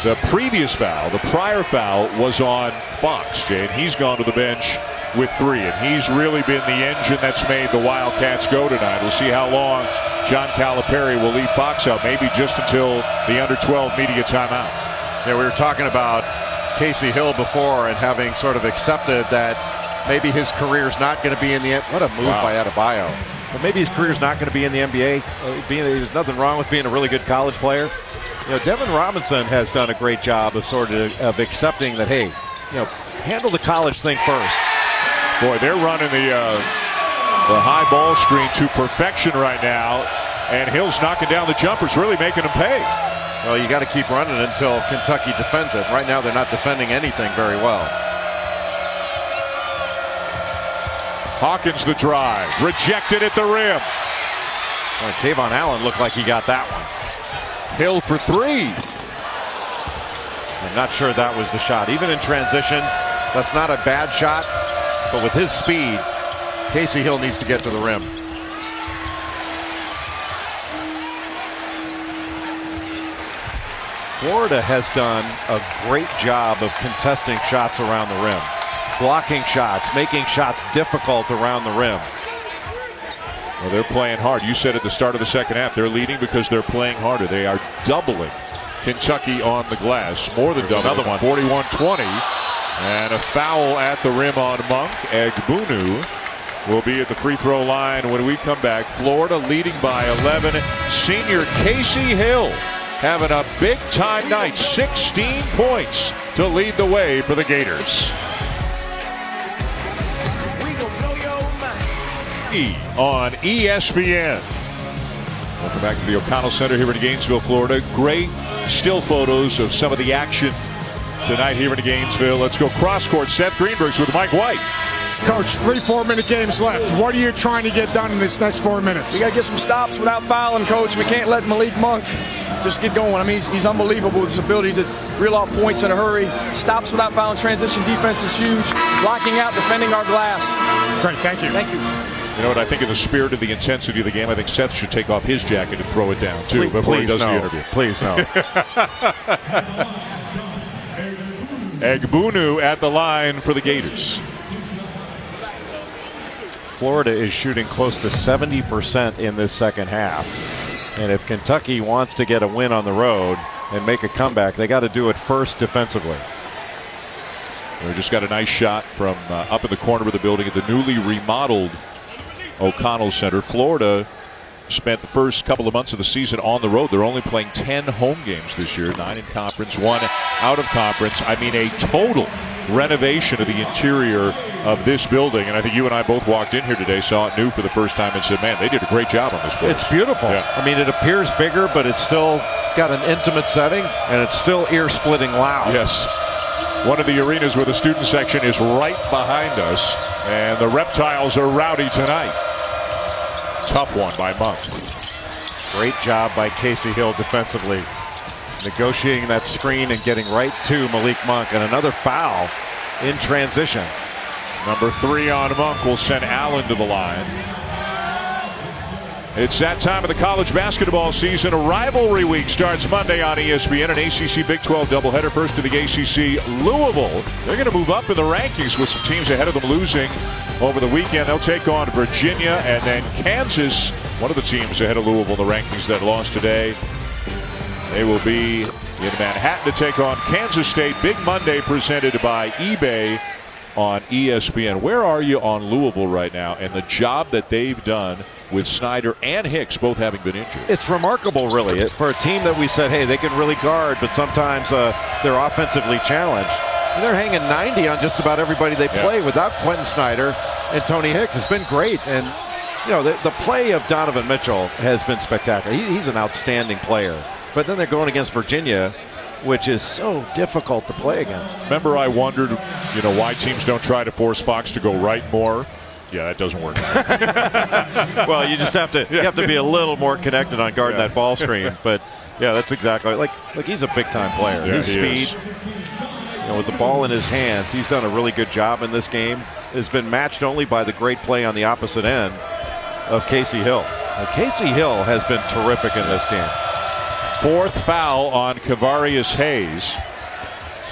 the previous foul, the prior foul was on Fox, Jay, and he's gone to the bench with 3, and he's really been the engine that's made the Wildcats go tonight. We'll see how long John Calipari will leave Fox out, maybe just until the under-12 media timeout.
Yeah, we were talking about Casey Hill before and having sort of accepted that maybe his career's not going to be in the NBA. What a move by Adebayo. But maybe his career's not going to be in the NBA. There's nothing wrong with being a really good college player. You know, Devin Robinson has done a great job of of accepting that, hey, you know, handle the college thing first.
Boy, they're running the high ball screen to perfection right now, and Hill's knocking down the jumpers, really making them pay.
Well, you got to keep running until Kentucky defends it. Right now, they're not defending anything very well.
Hawkins the drive, rejected at the rim.
Well, Kayvon Allen looked like he got that one.
Hill for 3.
I'm not sure that was the shot. Even in transition, that's not a bad shot. But with his speed, Casey Hill needs to get to the rim. Florida has done a great job of contesting shots around the rim. Blocking shots, making shots difficult around the rim.
Well, they're playing hard. You said at the start of the second half, they're leading because they're playing harder. They are doubling Kentucky on the glass. More than doubling.
Another one.
41-20. And a foul at the rim on Monk. Egbunu will be at the free throw line when we come back. Florida leading by 11. Senior Casey Hill having a big time night. 16 points to lead the way for the Gators. On ESPN. Welcome back to the O'Connell Center here in Gainesville, Florida. Great still photos of some of the action tonight here in Gainesville. Let's go cross court. Seth Greenberg's with Mike White.
Coach, 3 4-minute games left. What are you trying to get done in this next 4 minutes?
We got to get some stops without fouling, Coach. We can't let Malik Monk just get going. I mean, he's unbelievable with his ability to reel off points in a hurry. Stops without fouling. Transition defense is huge. Blocking out, defending our glass.
Great, thank you.
Thank you.
You know what? I think in the spirit of the intensity of the game, I think Seth should take off his jacket and throw it down, too, before he does the interview.
Please, no.
Egbunu at the line for the Gators.
Florida is shooting close to 70% in this second half. And if Kentucky wants to get a win on the road and make a comeback, they got to do it first defensively.
We just got a nice shot from up in the corner of the building at the newly remodeled O'Connell Center. Florida spent the first couple of months of the season on the road. They're only playing 10 home games this year, 9 in conference, 1 out of conference. I mean, a total renovation of the interior of this building. And I think you and I both walked in here today, saw it new for the first time, and said, man, they did a great job on this place.
It's beautiful.
Yeah.
I mean, it appears bigger, but it's still got an intimate setting, and it's still ear-splitting loud.
Yes. One of the arenas where the student section is right behind us, and the Reptiles are rowdy tonight. Tough one by Monk.
Great job by Casey Hill defensively. Negotiating that screen and getting right to Malik Monk. And another foul in transition.
Number 3 on Monk will send Allen to the line. It's that time of the college basketball season. A rivalry week starts Monday on ESPN. An ACC Big 12 doubleheader. First to the ACC, Louisville. They're going to move up in the rankings with some teams ahead of them losing over the weekend. They'll take on Virginia and then Kansas. One of the teams ahead of Louisville in the rankings that lost today. They will be in Manhattan to take on Kansas State. Big Monday presented by eBay on ESPN. Where are you on Louisville right now and the job that they've done with Snyder and Hicks both having been injured?
It's remarkable, really, for a team that we said, hey, they can really guard, but sometimes they're offensively challenged. And they're hanging 90 on just about everybody they play without Quentin Snyder and Tony Hicks. It's been great. And, you know, the play of Donovan Mitchell has been spectacular. He's an outstanding player. But then they're going against Virginia, which is so difficult to play against.
Remember, I wondered, you know, why teams don't try to force Fox to go right more. Yeah, that doesn't work.
Well, you just have to you have to be a little more connected on guarding that ball screen. But yeah, that's exactly like he's a big time player.
Yeah,
his speed, you know, with the ball in his hands, he's done a really good job in this game. Has been matched only by the great play on the opposite end of Casey Hill. Now, Casey Hill has been terrific in this game.
4th foul on Kavarius Hayes.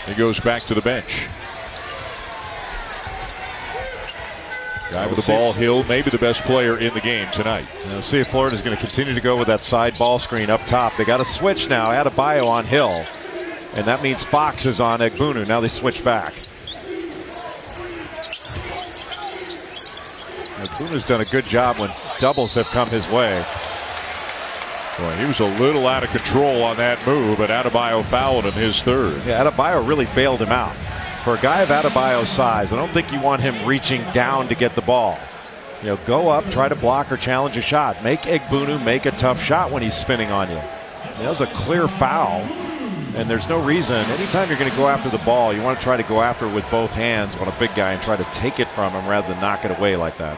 He goes back to the bench. Guy with the ball, Hill, maybe the best player in the game tonight.
We'll see if Florida's going to continue to go with that side ball screen up top. They got to switch now. Adebayo on Hill. And that means Fox is on Egbunu. Now they switch back. Egbunu's done a good job when doubles have come his way.
Boy, he was a little out of control on that move, but Adebayo fouled him, his 3rd.
Yeah, Adebayo really bailed him out. For a guy of Adebayo's size, I don't think you want him reaching down to get the ball. You know, go up, try to block or challenge a shot. Make Egbunu make a tough shot when he's spinning on you. That was a clear foul, and there's no reason. Anytime you're going to go after the ball, you want to try to go after it with both hands on a big guy and try to take it from him rather than knock it away like that.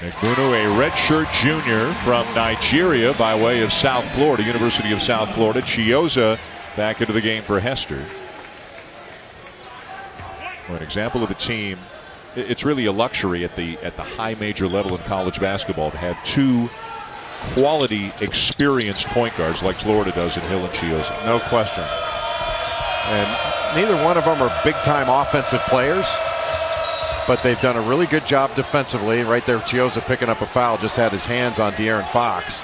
Egbunu, a redshirt junior from Nigeria by way of South Florida, University of South Florida. Chiozza back into the game for Hester. Well, an example of a team. It's really a luxury at the high major level in college basketball to have 2 quality, experienced point guards like Florida does in Hill and Chiozza.
No question. And neither one of them are big-time offensive players. But they've done a really good job defensively. Right there, Chiozza picking up a foul, just had his hands on De'Aaron Fox.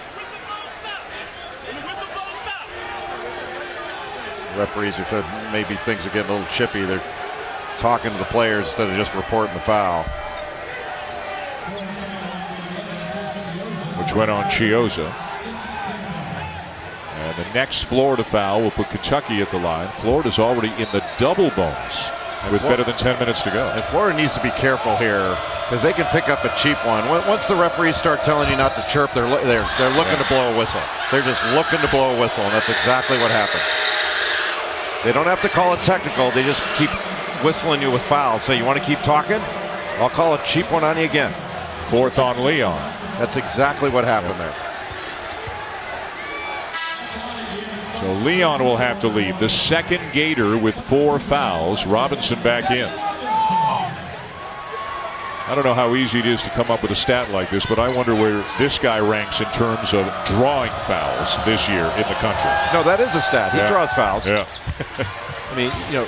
Referees are maybe things are getting a little chippy. They're talking to the players instead of just reporting the foul.
Which went on Chiozza. And the next Florida foul will put Kentucky at the line. Florida's already in the double bonus with better than 10 minutes to go.
And Florida needs to be careful here because they can pick up a cheap one. Once the referees start telling you not to chirp, they're looking to blow a whistle. They're just looking to blow a whistle, and that's exactly what happened. They don't have to call it technical. They just keep whistling you with fouls. Say, you want to keep talking? I'll call a cheap one on you again.
4th on Leon.
That's exactly what happened there.
So Leon will have to leave. The second Gator with 4 fouls. Robinson back in. I don't know how easy it is to come up with a stat like this, but I wonder where this guy ranks in terms of drawing fouls this year in the country.
No, that is a stat. He draws fouls.
Yeah.
I mean, you know,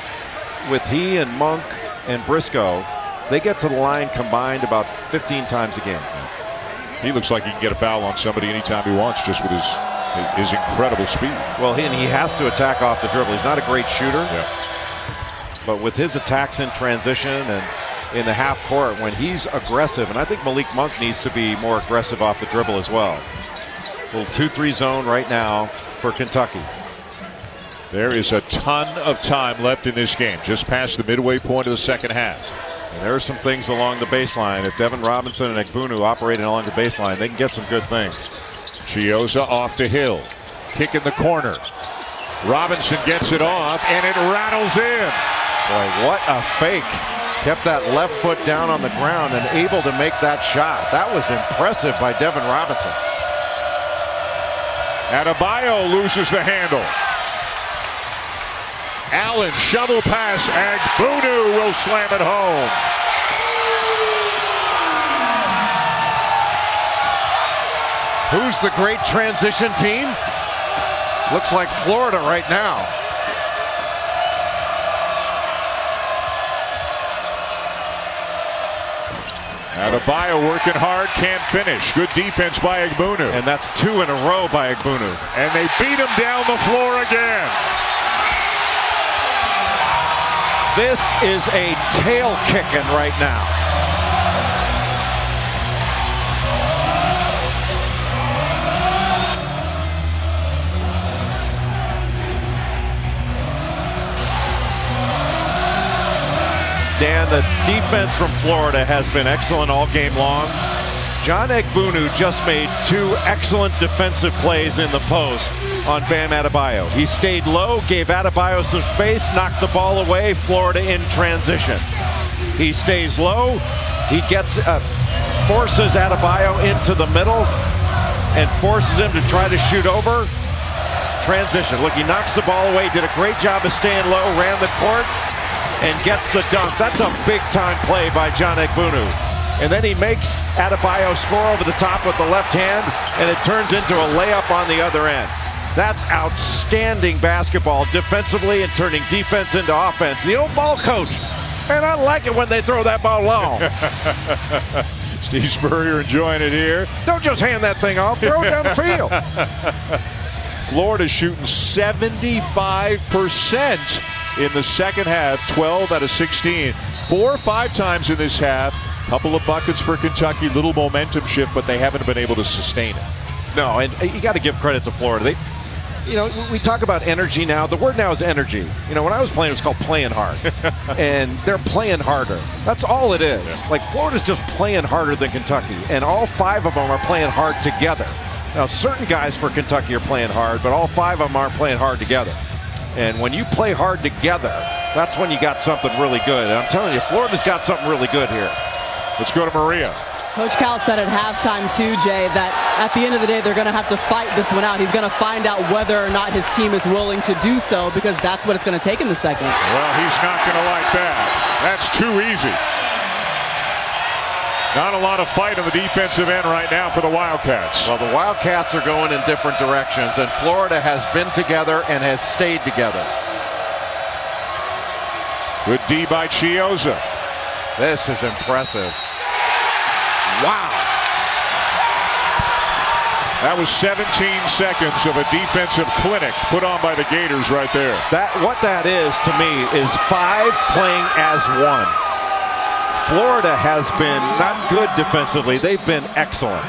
with he and Monk and Briscoe, they get to the line combined about 15 times a game.
He looks like he can get a foul on somebody anytime he wants just with his incredible speed.
Well, he has to attack off the dribble. He's not a great shooter.
Yeah.
But with his attacks in transition and in the half court when he's aggressive. And I think Malik Monk needs to be more aggressive off the dribble as well. Little 2-3 zone right now for Kentucky.
There is a ton of time left in this game, just past the midway point of the second half.
And there are some things along the baseline. If Devin Robinson and Egbunu operating along the baseline, they can get some good things.
Chiozza off to Hill. Kick in the corner. Robinson gets it off, and it rattles in.
Boy, what a fake. Kept that left foot down on the ground and able to make that shot. That was impressive by Devin Robinson.
Adebayo loses the handle. Allen shovel pass. Egbunu will slam it home.
Who's the great transition team? Looks like Florida right now.
Adebayo working hard, can't finish. Good defense by Egbunu.
And that's 2 in a row by Egbunu.
And they beat him down the floor again.
This is a tail kicking right now. Dan, the defense from Florida has been excellent all game long. John Egbunu just made 2 excellent defensive plays in the post on Bam Adebayo. He stayed low, gave Adebayo some space, knocked the ball away, Florida in transition. He stays low, he forces Adebayo into the middle and forces him to try to shoot over. Transition. Look, he knocks the ball away, did a great job of staying low, ran the court, and gets the dunk. That's a big-time play by John Egbunu. And then he makes Adebayo score over the top with the left hand, and it turns into a layup on the other end. That's outstanding basketball defensively and turning defense into offense. The old ball coach. And I like it when they throw that ball long.
Steve Spurrier enjoying it here.
Don't just hand that thing off. Throw it down the field.
Florida shooting 75% in the second half, 12 out of 16. 4 or 5 times in this half. Couple of buckets for Kentucky, little momentum shift, but they haven't been able to sustain it.
No, and you got to give credit to Florida. We talk about energy now. The word now is energy. When I was playing, it was called playing hard. And they're playing harder. That's all it is. Yeah. Like, Florida's just playing harder than Kentucky. And all 5 of them are playing hard together. Now, certain guys for Kentucky are playing hard, but all 5 of them aren't playing hard together. And when you play hard together, that's when you got something really good. And I'm telling you, Florida's got something really good here.
Let's go to Maria.
Coach Cal said at halftime too, Jay, that at the end of the day, they're going to have to fight this one out. He's going to find out whether or not his team is willing to do so, because that's what it's going to take in the second.
Well, he's not going to like that. That's too easy. Not a lot of fight on the defensive end right now for the Wildcats.
Well, the Wildcats are going in different directions, and Florida has been together and has stayed together.
Good D by Chiozza.
This is impressive. Wow.
That was 17 seconds of a defensive clinic put on by the Gators right there.
What that is to me is 5 playing as 1. Florida has been not good defensively. They've been excellent.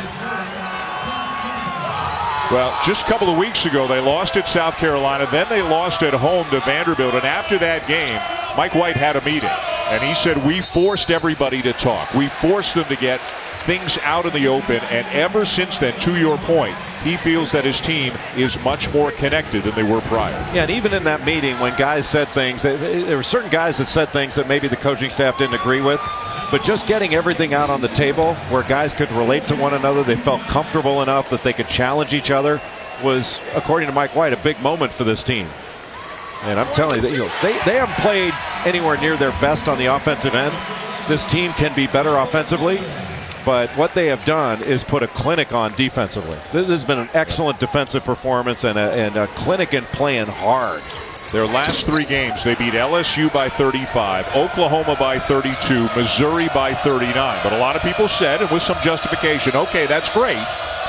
Well, just a couple of weeks ago, they lost at South Carolina. Then they lost at home to Vanderbilt. And after that game, Mike White had a meeting. And he said, we forced everybody to talk. We forced them to get things out in the open. And ever since then, to your point, he feels that his team is much more connected than they were prior.
Yeah, and even in that meeting, when guys said things, there were certain guys that said things that maybe the coaching staff didn't agree with. But just getting everything out on the table where guys could relate to one another, they felt comfortable enough that they could challenge each other, was, according to Mike White, a big moment for this team. And I'm telling you, they haven't played anywhere near their best on the offensive end. This team can be better offensively, but what they have done is put a clinic on defensively. This has been an excellent defensive performance and a clinic in playing hard.
Their last 3 games, they beat LSU by 35, Oklahoma by 32, Missouri by 39. But a lot of people said, and with some justification, okay, that's great,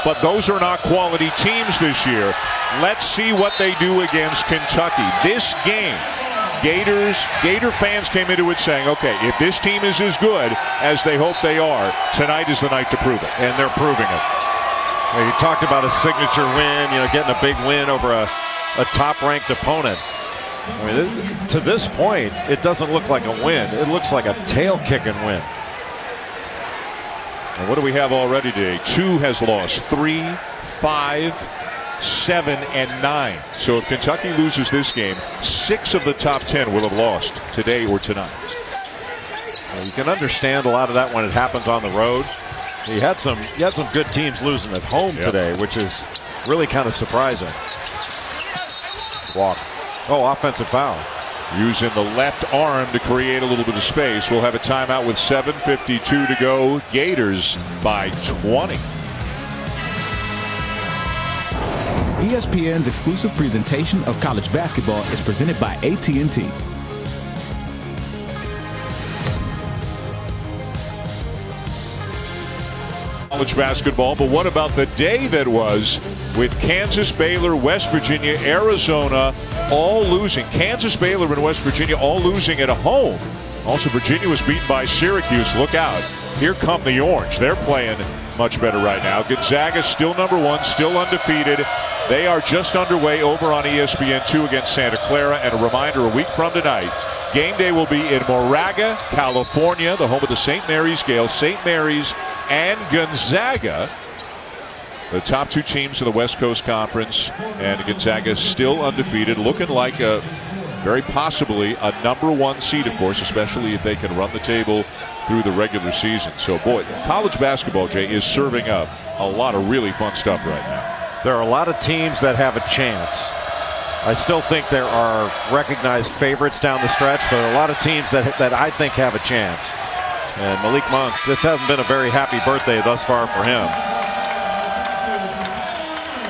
but those are not quality teams this year. Let's see what they do against Kentucky. This game Gator fans came into it saying, okay, if this team is as good as they hope they are, tonight is the night to prove it.
And they're proving it. You talked about a signature win, getting a big win over a top-ranked opponent. I mean, to this point, it doesn't look like a win. It looks like a tail-kicking win.
And what do we have already today? 2 has lost, 3, 5, 7, and 9. So if Kentucky loses this game, 6 of the top 10 will have lost today or tonight.
Well, you can understand a lot of that when it happens on the road. You had some good teams losing at home today, which is really kind of surprising. Walk. Oh, offensive foul.
Using the left arm to create a little bit of space. We'll have a timeout with 7:52 to go. Gators by 20.
ESPN's exclusive presentation of college basketball is presented by AT&T.
College basketball, but what about the day that was with Kansas, Baylor, West Virginia, Arizona all losing? Kansas, Baylor, and West Virginia all losing at home. Also, Virginia was beaten by Syracuse. Look out. Here come the Orange. They're playing much better right now. Gonzaga still #1, still undefeated. They are just underway over on ESPN2 against Santa Clara. And a reminder, a week from tonight, game day will be in Moraga, California, the home of the St. Mary's Gales. St. Mary's and Gonzaga, the top 2 teams in the West Coast Conference, and Gonzaga still undefeated, looking like very possibly a #1 seed, of course, especially if they can run the table through the regular season. So, boy, college basketball, Jay, is serving up a lot of really fun stuff right now.
There are a lot of teams that have a chance. I still think there are recognized favorites down the stretch, but a lot of teams that I think have a chance. And Malik Monk, this hasn't been a very happy birthday thus far for him.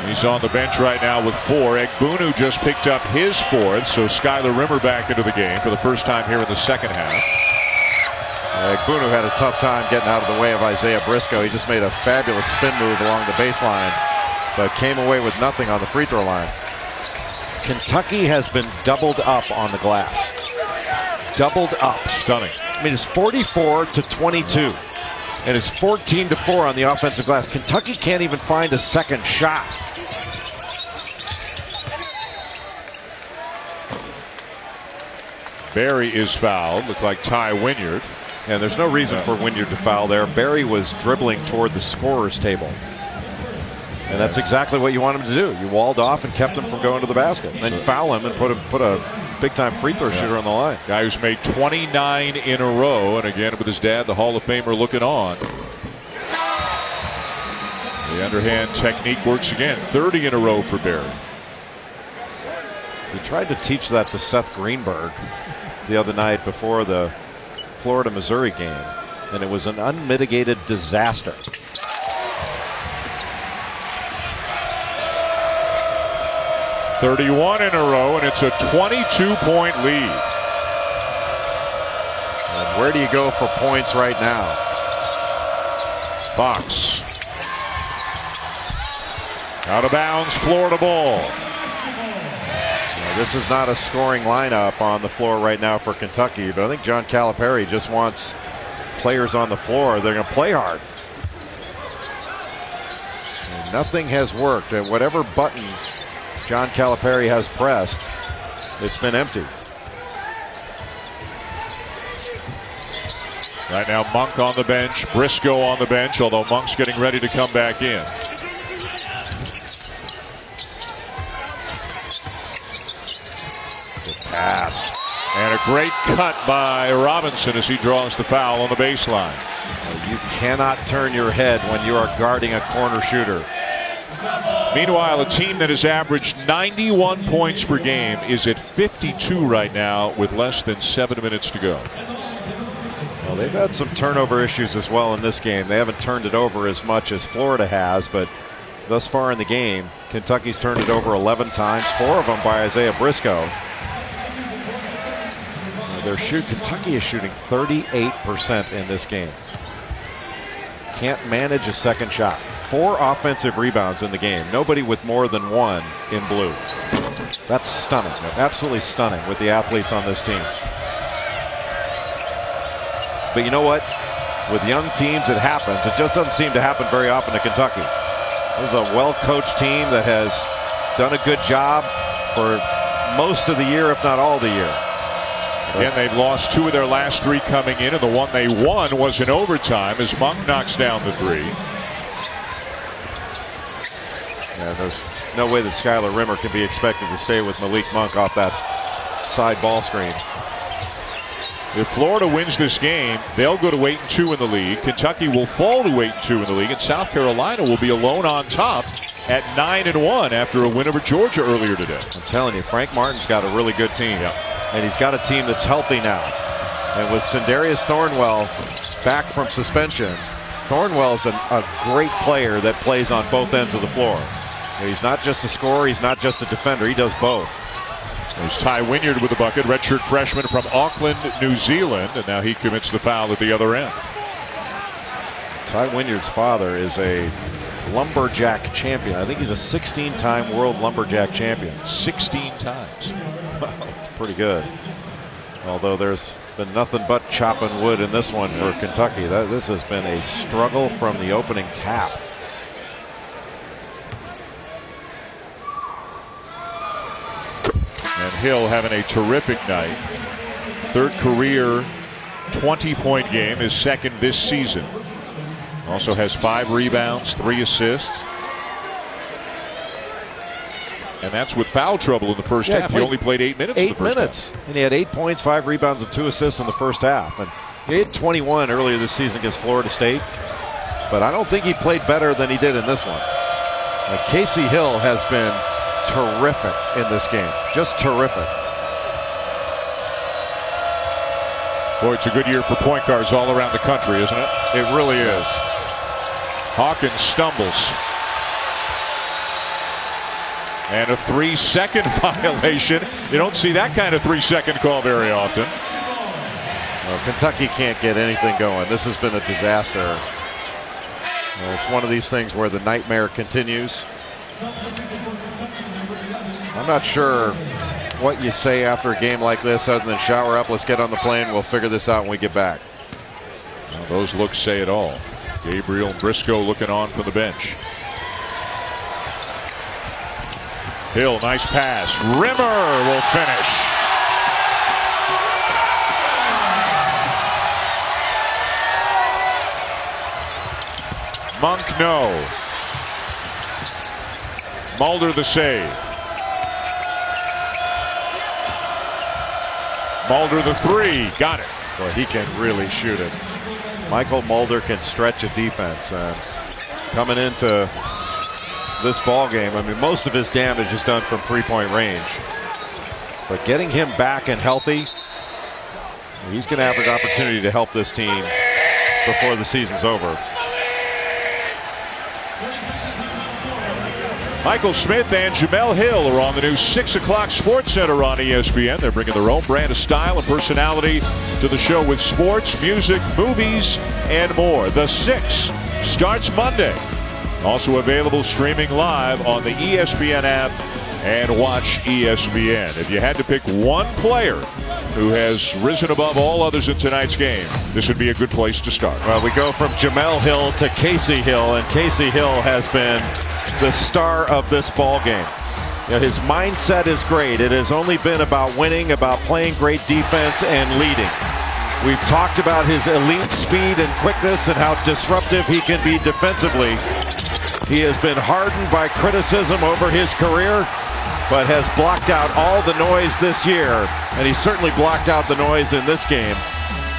He's on the bench right now with 4. Egbunu just picked up his 4th, so Skylar Rimmer back into the game for the first time here in the second half.
Egbunu had a tough time getting out of the way of Isaiah Briscoe. He just made a fabulous spin move along the baseline, but came away with nothing on the free throw line. Kentucky has been doubled up on the glass. Doubled up.
Stunning.
I mean, it's 44-22, and it's 14-4 on the offensive glass. Kentucky can't even find a second shot.
Barry is fouled. Looked like Ty Wynyard.
And there's no reason for Wynyard to foul there. Barry was dribbling toward the scorer's table. And that's exactly what you want him to do. You walled off and kept him from going to the basket. And then foul him and put a big-time free throw shooter on the line.
Guy who's made 29 in a row. And again, with his dad, the Hall of Famer, looking on. The underhand technique works again. 30 in a row for Barry.
He tried to teach that to Seth Greenberg the other night before the Florida-Missouri game, and it was an unmitigated disaster.
.31 in a row, and it's a 22-point lead.
And where do you go for points right now?
Fox. Out of bounds, Florida ball.
This is not a scoring lineup on the floor right now for Kentucky, but I think John Calipari just wants players on the floor. They're going to play hard. And nothing has worked. And whatever button John Calipari has pressed, it's been empty.
Right now, Monk on the bench, Briscoe on the bench, although Monk's getting ready to come back in.
Pass.
And a great cut by Robinson as he draws the foul on the baseline.
You cannot turn your head when you are guarding a corner shooter.
Meanwhile, a team that has averaged 91 points per game is at 52 right now with less than 7 minutes to go.
Well, they've had some turnover issues as well in this game. They haven't turned it over as much as Florida has, but thus far in the game, Kentucky's turned it over 11 times, 4 of them by Isaiah Briscoe. Kentucky is shooting 38% in this game. Can't manage a second shot. 4 offensive rebounds in the game. Nobody with more than 1 in blue. That's stunning. Absolutely stunning with the athletes on this team. But you know what? With young teams, it happens. It just doesn't seem to happen very often to Kentucky. This is a well-coached team that has done a good job for most of the year, if not all the year.
Again, they've lost 2 of their last 3 coming in, and the one they won was in overtime as Monk knocks down the 3.
Yeah, there's no way that Skylar Rimmer can be expected to stay with Malik Monk off that side ball screen.
If Florida wins this game, they'll go to 8-2 in the league. Kentucky will fall to 8-2 in the league, and South Carolina will be alone on top at 9-1 after a win over Georgia earlier today.
I'm telling you, Frank Martin's got a really good team.
Yeah.
And he's got a team that's healthy now. And with Sindarius Thornwell back from suspension, Thornwell's a great player that plays on both ends of the floor. He's not just a scorer, he's not just a defender, he does both.
There's Ty Wynyard with the bucket, redshirt freshman from Auckland, New Zealand, and now he commits the foul at the other end.
Ty Wynyard's father is a lumberjack champion. I think he's a 16-time world lumberjack champion.
16 times.
Wow, it's pretty good. Although there's been nothing but chopping wood in this one for Kentucky. This has been a struggle from the opening tap.
And Hill having a terrific night. 3rd career 20-point game, his 2nd this season. Also has 5 rebounds, 3 assists. And that's with foul trouble in the first half. He only played 8 minutes in the first half.
And he had 8 points, 5 rebounds, and 2 assists in the first half. And he had 21 earlier this season against Florida State. But I don't think he played better than he did in this one. Casey Hill has been terrific in this game. Just terrific.
Boy, it's a good year for point guards all around the country, isn't it?
It really is.
Hawkins stumbles. And a 3-second violation. You don't see that kind of 3-second call very often.
Well, Kentucky can't get anything going. This has been a disaster. It's one of these things where the nightmare continues. I'm not sure what you say after a game like this other than shower up, let's get on the plane, we'll figure this out when we get back.
Well, those looks say it all. Gabriel and Briscoe looking on from the bench. Hill, nice pass. Rimmer will finish. Monk, no. Mulder the save. Mulder the 3, got it.
Boy, he can really shoot it. Michael Mulder can stretch a defense. Coming into this ball game, I mean, most of his damage is done from 3-point range. But getting him back and healthy, he's going to have an opportunity to help this team before the season's over.
Michael Smith and Jamel Hill are on the new 6 o'clock Sports Center on ESPN. They're bringing their own brand of style and personality to the show with sports, music, movies, and more. The 6 starts Monday. Also available streaming live on the ESPN app and watch ESPN. If you had to pick one player who has risen above all others in tonight's game, this would be a good place to start.
Well, we go from Jamel Hill to Casey Hill, and Casey Hill has been the star of this ball game. You know, his mindset is great. It has only been about winning, about playing great defense and leading. We've talked about his elite speed and quickness and how disruptive he can be defensively. He has been hardened by criticism over his career, but has blocked out all the noise this year, and he certainly blocked out the noise in this game.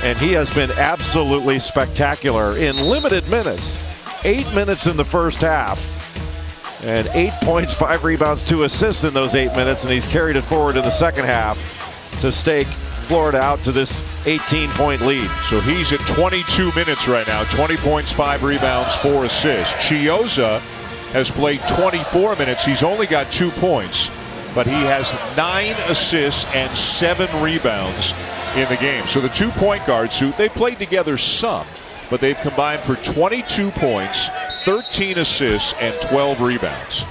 And he has been absolutely spectacular in limited minutes. 8 minutes in the first half, and 8 points, 5 rebounds, 2 assists in those 8 minutes, and he's carried it forward in the second half to stake Florida out to this 18-point lead.
So he's at 22 minutes right now, 20 points, 5 rebounds, 4 assists. Chiozza has played 24 minutes. He's only got 2 points, but he has 9 assists and 7 rebounds in the game. So the 2 point guards, who they played together some, but they've combined for 22 points, 13 assists, and 12 rebounds.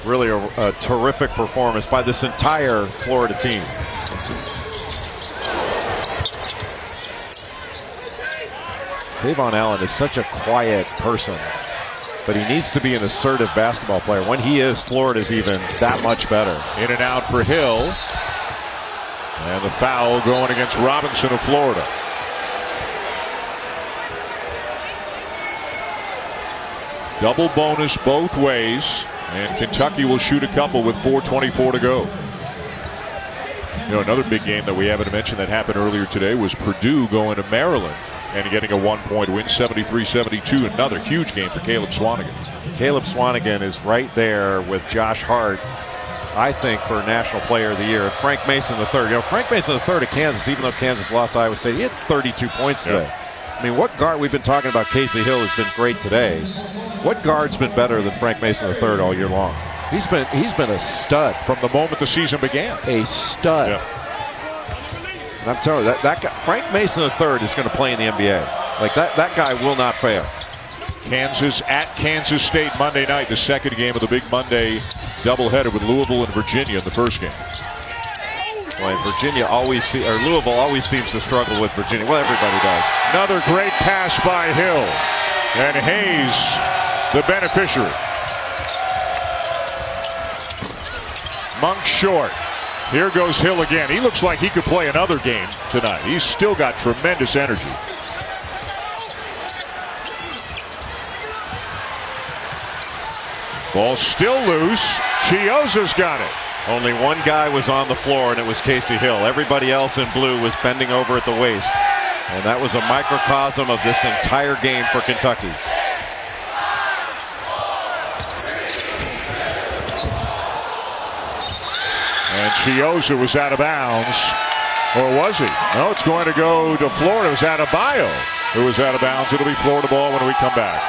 Really a terrific performance by this entire Florida team. Kayvon Allen is such a quiet person, but he needs to be an assertive basketball player. When he is, Florida's even that much better.
In and out for Hill. And the foul going against Robinson of Florida. Double bonus both ways, and Kentucky will shoot a couple with 4:24 to go. You know, another big game that we haven't mentioned that happened earlier today was Purdue going to Maryland and getting a 1-point win, 73-72. Another huge game for Caleb Swanigan.
Caleb Swanigan is right there with Josh Hart, I think, for National Player of the Year. And Frank Mason III. You know, Frank Mason III of Kansas, even though Kansas lost to Iowa State, he had 32 points today.
Yeah.
I mean, what guard? We've been talking about Casey Hill has been great today. What guard's been better than Frank Mason III all year long? He's been a stud
from the moment the season began.
A stud.
Yeah.
And I'm telling you, that guy, Frank Mason III, is going to play in the NBA. Like that guy will not fail.
Kansas at Kansas State Monday night, the second game of the big Monday doubleheader with Louisville and Virginia in the first game.
Well, Louisville always seems to struggle with Virginia. Well, everybody does.
Another great pass by Hill, and Hayes the beneficiary. Monk short. Here goes Hill again. He looks like he could play another game tonight. He's still got tremendous energy. Ball still loose. Chioza's got it.
Only one guy was on the floor, and it was Casey Hill. Everybody else in blue was bending over at the waist. And that was a microcosm of this entire game for Kentucky.
And Chioza was out of bounds. Or was he? No, it's going to go to Florida. It was Adebayo who was out of bounds. It'll be Florida ball when we come back.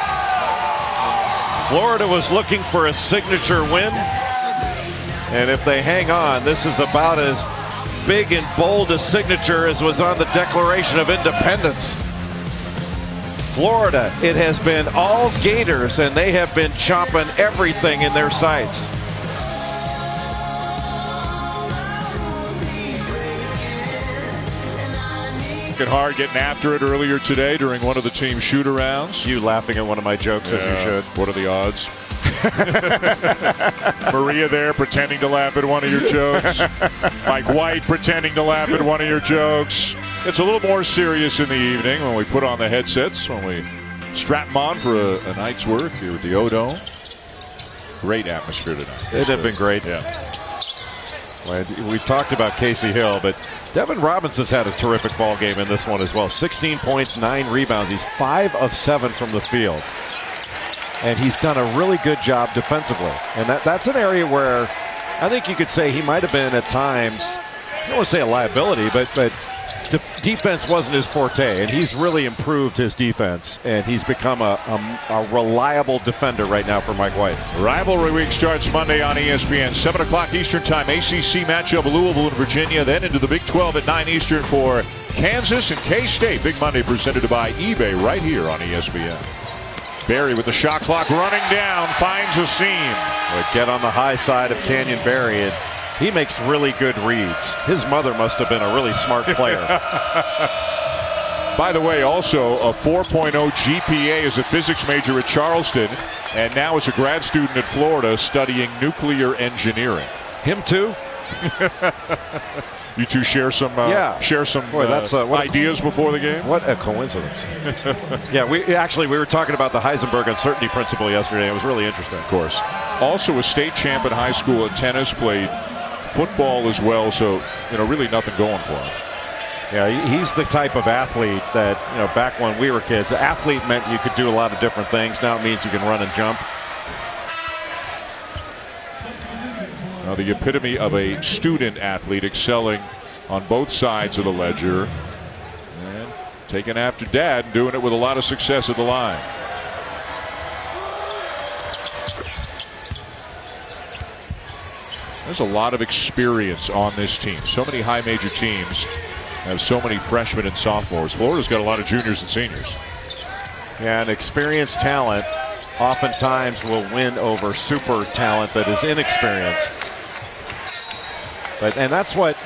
Florida was looking for a signature win. And if they hang on, this is about as big and bold a signature as was on the Declaration of Independence. Florida, it has been all Gators, and they have been chomping everything in their sights.
Working hard, getting after it earlier today during one of the team shoot-arounds.
You laughing at one of my jokes, as you should.
What are the odds? Maria there pretending to laugh at one of your jokes. Mike White pretending to laugh at one of your jokes. It's a little more serious in the evening when we put on the headsets, when we strap them on for a night's work here at the O-Dome. Great atmosphere tonight.
It had been great.
Yeah.
We talked about Casey Hill, but Devin Robinson's had a terrific ball game in this one as well. 16 points, 9 rebounds. He's 5 of 7 from the field. And he's done a really good job defensively. And that's an area where I think you could say he might have been at times, I don't want to say a liability, but defense wasn't his forte. And he's really improved his defense. And he's become a reliable defender right now for Mike White.
Rivalry week starts Monday on ESPN. 7 o'clock Eastern time. ACC matchup, Louisville and Virginia. Then into the Big 12 at 9 Eastern for Kansas and K-State. Big Monday presented by eBay right here on ESPN. Barry with the shot clock running down, finds a seam.
Get on the high side of Canyon Barry, and he makes really good reads. His mother must have been a really smart player.
By the way, also a 4.0 GPA as a physics major at Charleston, and now as a grad student at Florida studying nuclear engineering.
Him too?
You two share some ideas before the game?
What a coincidence. Yeah, we were talking about the Heisenberg uncertainty principle yesterday. It was really interesting.
Of course. Also a state champ in high school at tennis, played football as well, so really nothing going for him.
Yeah, he's the type of athlete that, back when we were kids, athlete meant you could do a lot of different things. Now it means you can run and jump.
Now the epitome of a student athlete, excelling on both sides of the ledger and taking after dad and doing it with a lot of success at the line. There's a lot of experience on this team. So many high major teams have so many freshmen and sophomores. Florida's got a lot of juniors and seniors.
Yeah, and experienced talent oftentimes will win over super talent that is inexperienced. And that's what,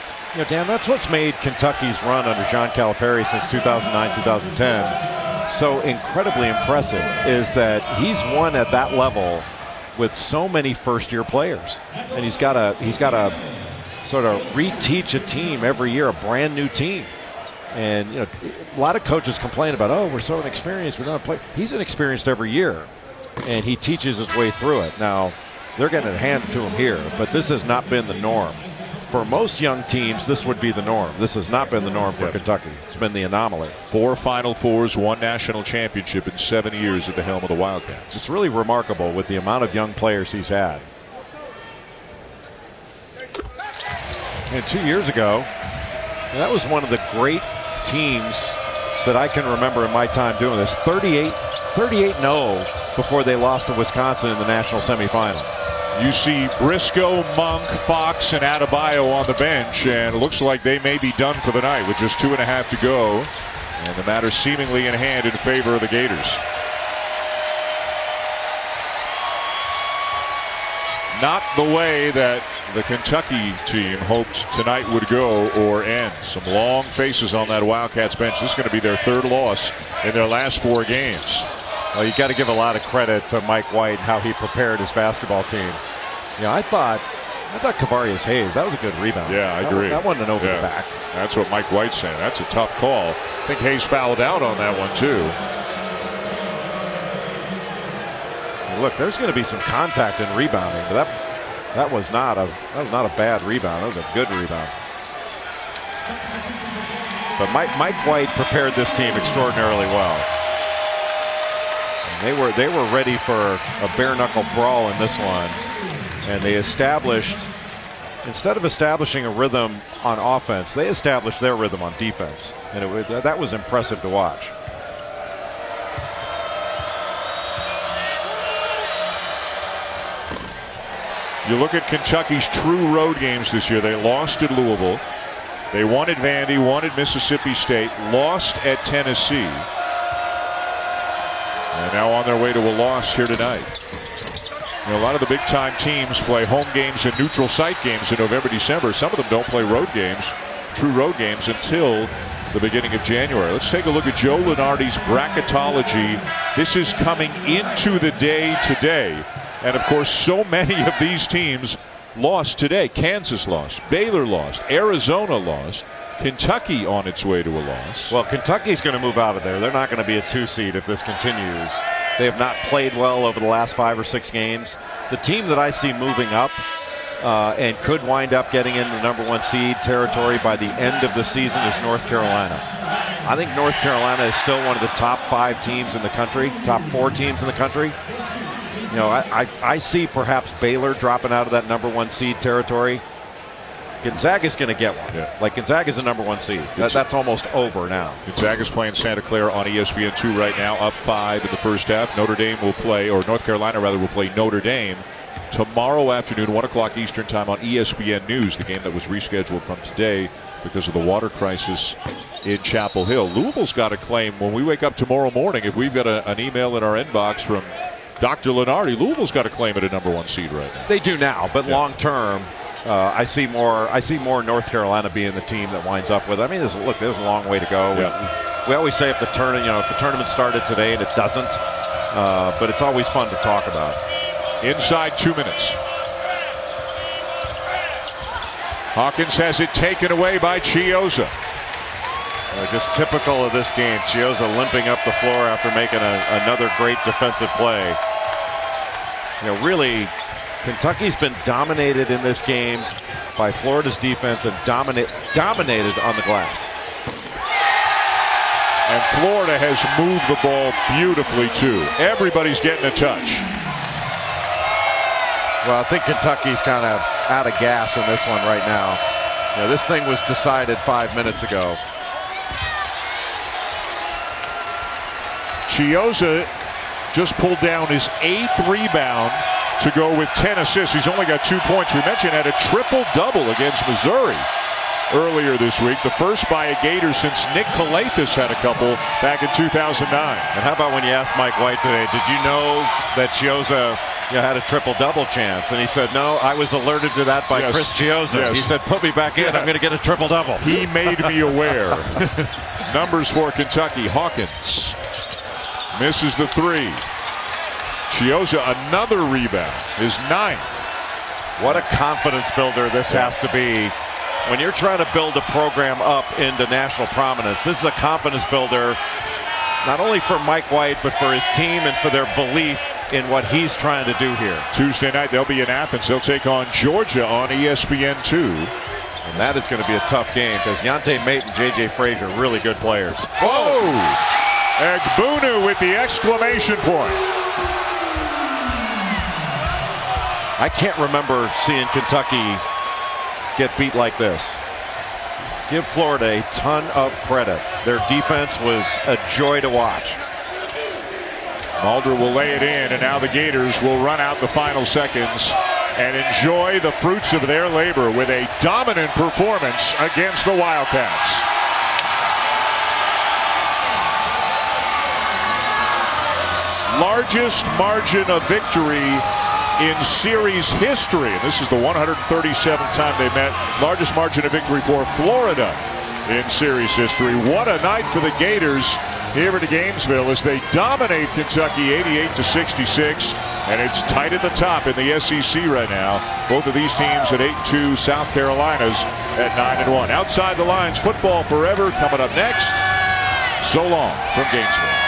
Dan, that's what's made Kentucky's run under John Calipari since 2009-2010 so incredibly impressive, is that he's won at that level with so many first-year players, and he's got to sort of reteach a team every year, a brand new team. And a lot of coaches complain about, oh, we're so inexperienced, we don't play. He's inexperienced every year, and he teaches his way through it. Now, they're getting it handed to him here, but this has not been the norm. For most young teams, this would be the norm. This has not been the norm for Kentucky. It's been the anomaly.
4 Final Fours, 1 national championship in 7 years at the helm of the Wildcats.
It's really remarkable with the amount of young players he's had. And 2 years ago, that was one of the great teams that I can remember in my time doing this. 38-0 before they lost to Wisconsin in the national semifinal.
You see Briscoe, Monk, Fox, and Adebayo on the bench, and it looks like they may be done for the night with just 2.5 to go, and the matter seemingly in hand in favor of the Gators. Not the way that the Kentucky team hoped tonight would go or end. Some long faces on that Wildcats bench. This is going to be their 3rd loss in their last 4 games.
Well, you got to give a lot of credit to Mike White and how he prepared his basketball team. I thought Kavarius Hayes, that was a good rebound.
Yeah, I agree.
That wasn't an over the back.
That's what Mike White's saying. That's a tough call. I think Hayes fouled out on that one too.
Look, there's going to be some contact and rebounding, but that was not a bad rebound. That was a good rebound. But Mike White prepared this team extraordinarily well. They were ready for a bare knuckle brawl in this one, and they established, instead of establishing a rhythm on offense, they established their rhythm on defense, and that was impressive to watch.
You look at Kentucky's true road games this year. They lost at Louisville, they won at Vandy, won at Mississippi State, lost at Tennessee. And now on their way to a loss here tonight. A lot of the big-time teams play home games and neutral site games in November, December. Some of them don't play road games, true road games, until the beginning of January. Let's take a look at Joe Lunardi's bracketology. This is coming into the day today. And, of course, so many of these teams lost today. Kansas lost. Baylor lost. Arizona lost. Kentucky on its way to a loss.
Well, Kentucky's going to move out of there. They're not going to be a 2 seed if this continues. They have not played well over the last 5 or 6 games. The team that I see moving up and could wind up getting in the #1 seed territory by the end of the season is North Carolina. I think North Carolina is still one of the top 5 teams in the country, top 4 teams in the country. I see perhaps Baylor dropping out of that #1 seed territory. Gonzaga's going to get one.
Yeah.
Like, Gonzaga's a #1 seed. That's almost over now.
Gonzaga's playing Santa Clara on ESPN2 right now, up 5 in the first half. North Carolina will play Notre Dame tomorrow afternoon, 1 o'clock Eastern time on ESPN News, the game that was rescheduled from today because of the water crisis in Chapel Hill. Louisville's got a claim when we wake up tomorrow morning. If we've got an email in our inbox from Dr. Lunardi, Louisville's got a claim at a #1 seed right now.
They do now, but long term, I see more North Carolina being the team that winds up with. I mean, there's a long way to go.
Yeah.
We always say if the tournament started today, and it doesn't, but it's always fun to talk about.
Inside 2 minutes. Hawkins has it taken away by Chiozza.
Just typical of this game. Chiozza limping up the floor after making another great defensive play. Really, Kentucky's been dominated in this game by Florida's defense and dominated on the glass.
And Florida has moved the ball beautifully, too. Everybody's getting a touch.
Well, I think Kentucky's kind of out of gas in this one right now. This thing was decided 5 minutes ago.
Chiozza just pulled down his 8th rebound to go with 10 assists. He's only got 2 points. We mentioned had a triple-double against Missouri. earlier this week. The first by a Gator since Nick Calathis had a couple back in 2009.
And how about when you asked Mike White today, did you know that Chiozza had a triple-double chance? And he said, no, I was alerted to that by Chris Chiozza.
Yes.
He said, put me back in. I'm going to get a triple-double.
He made me aware. Numbers for Kentucky. Hawkins misses the three. Chiozza, another rebound, his 9th.
What a confidence builder this has to be. When you're trying to build a program up into national prominence, this is a confidence builder, not only for Mike White, but for his team and for their belief in what he's trying to do here.
Tuesday night, they'll be in Athens. They'll take on Georgia on ESPN2.
And that is going to be a tough game because Yante Mate and J.J. Frazier are really good players.
Whoa! Egbunu with the exclamation point.
I can't remember seeing Kentucky get beat like this. Give Florida a ton of credit. Their defense was a joy to watch.
Mulder will lay it in, and now the Gators will run out the final seconds and enjoy the fruits of their labor with a dominant performance against the Wildcats. Largest margin of victory in series history. And this is the 137th time they met. Largest margin of victory for Florida in series history. What a night for the Gators here at Gainesville as they dominate Kentucky 88-66. And it's tight at the top in the SEC right now. Both of these teams at 8-2. South Carolina's at 9-1. Outside the lines, football forever coming up next. So long from Gainesville.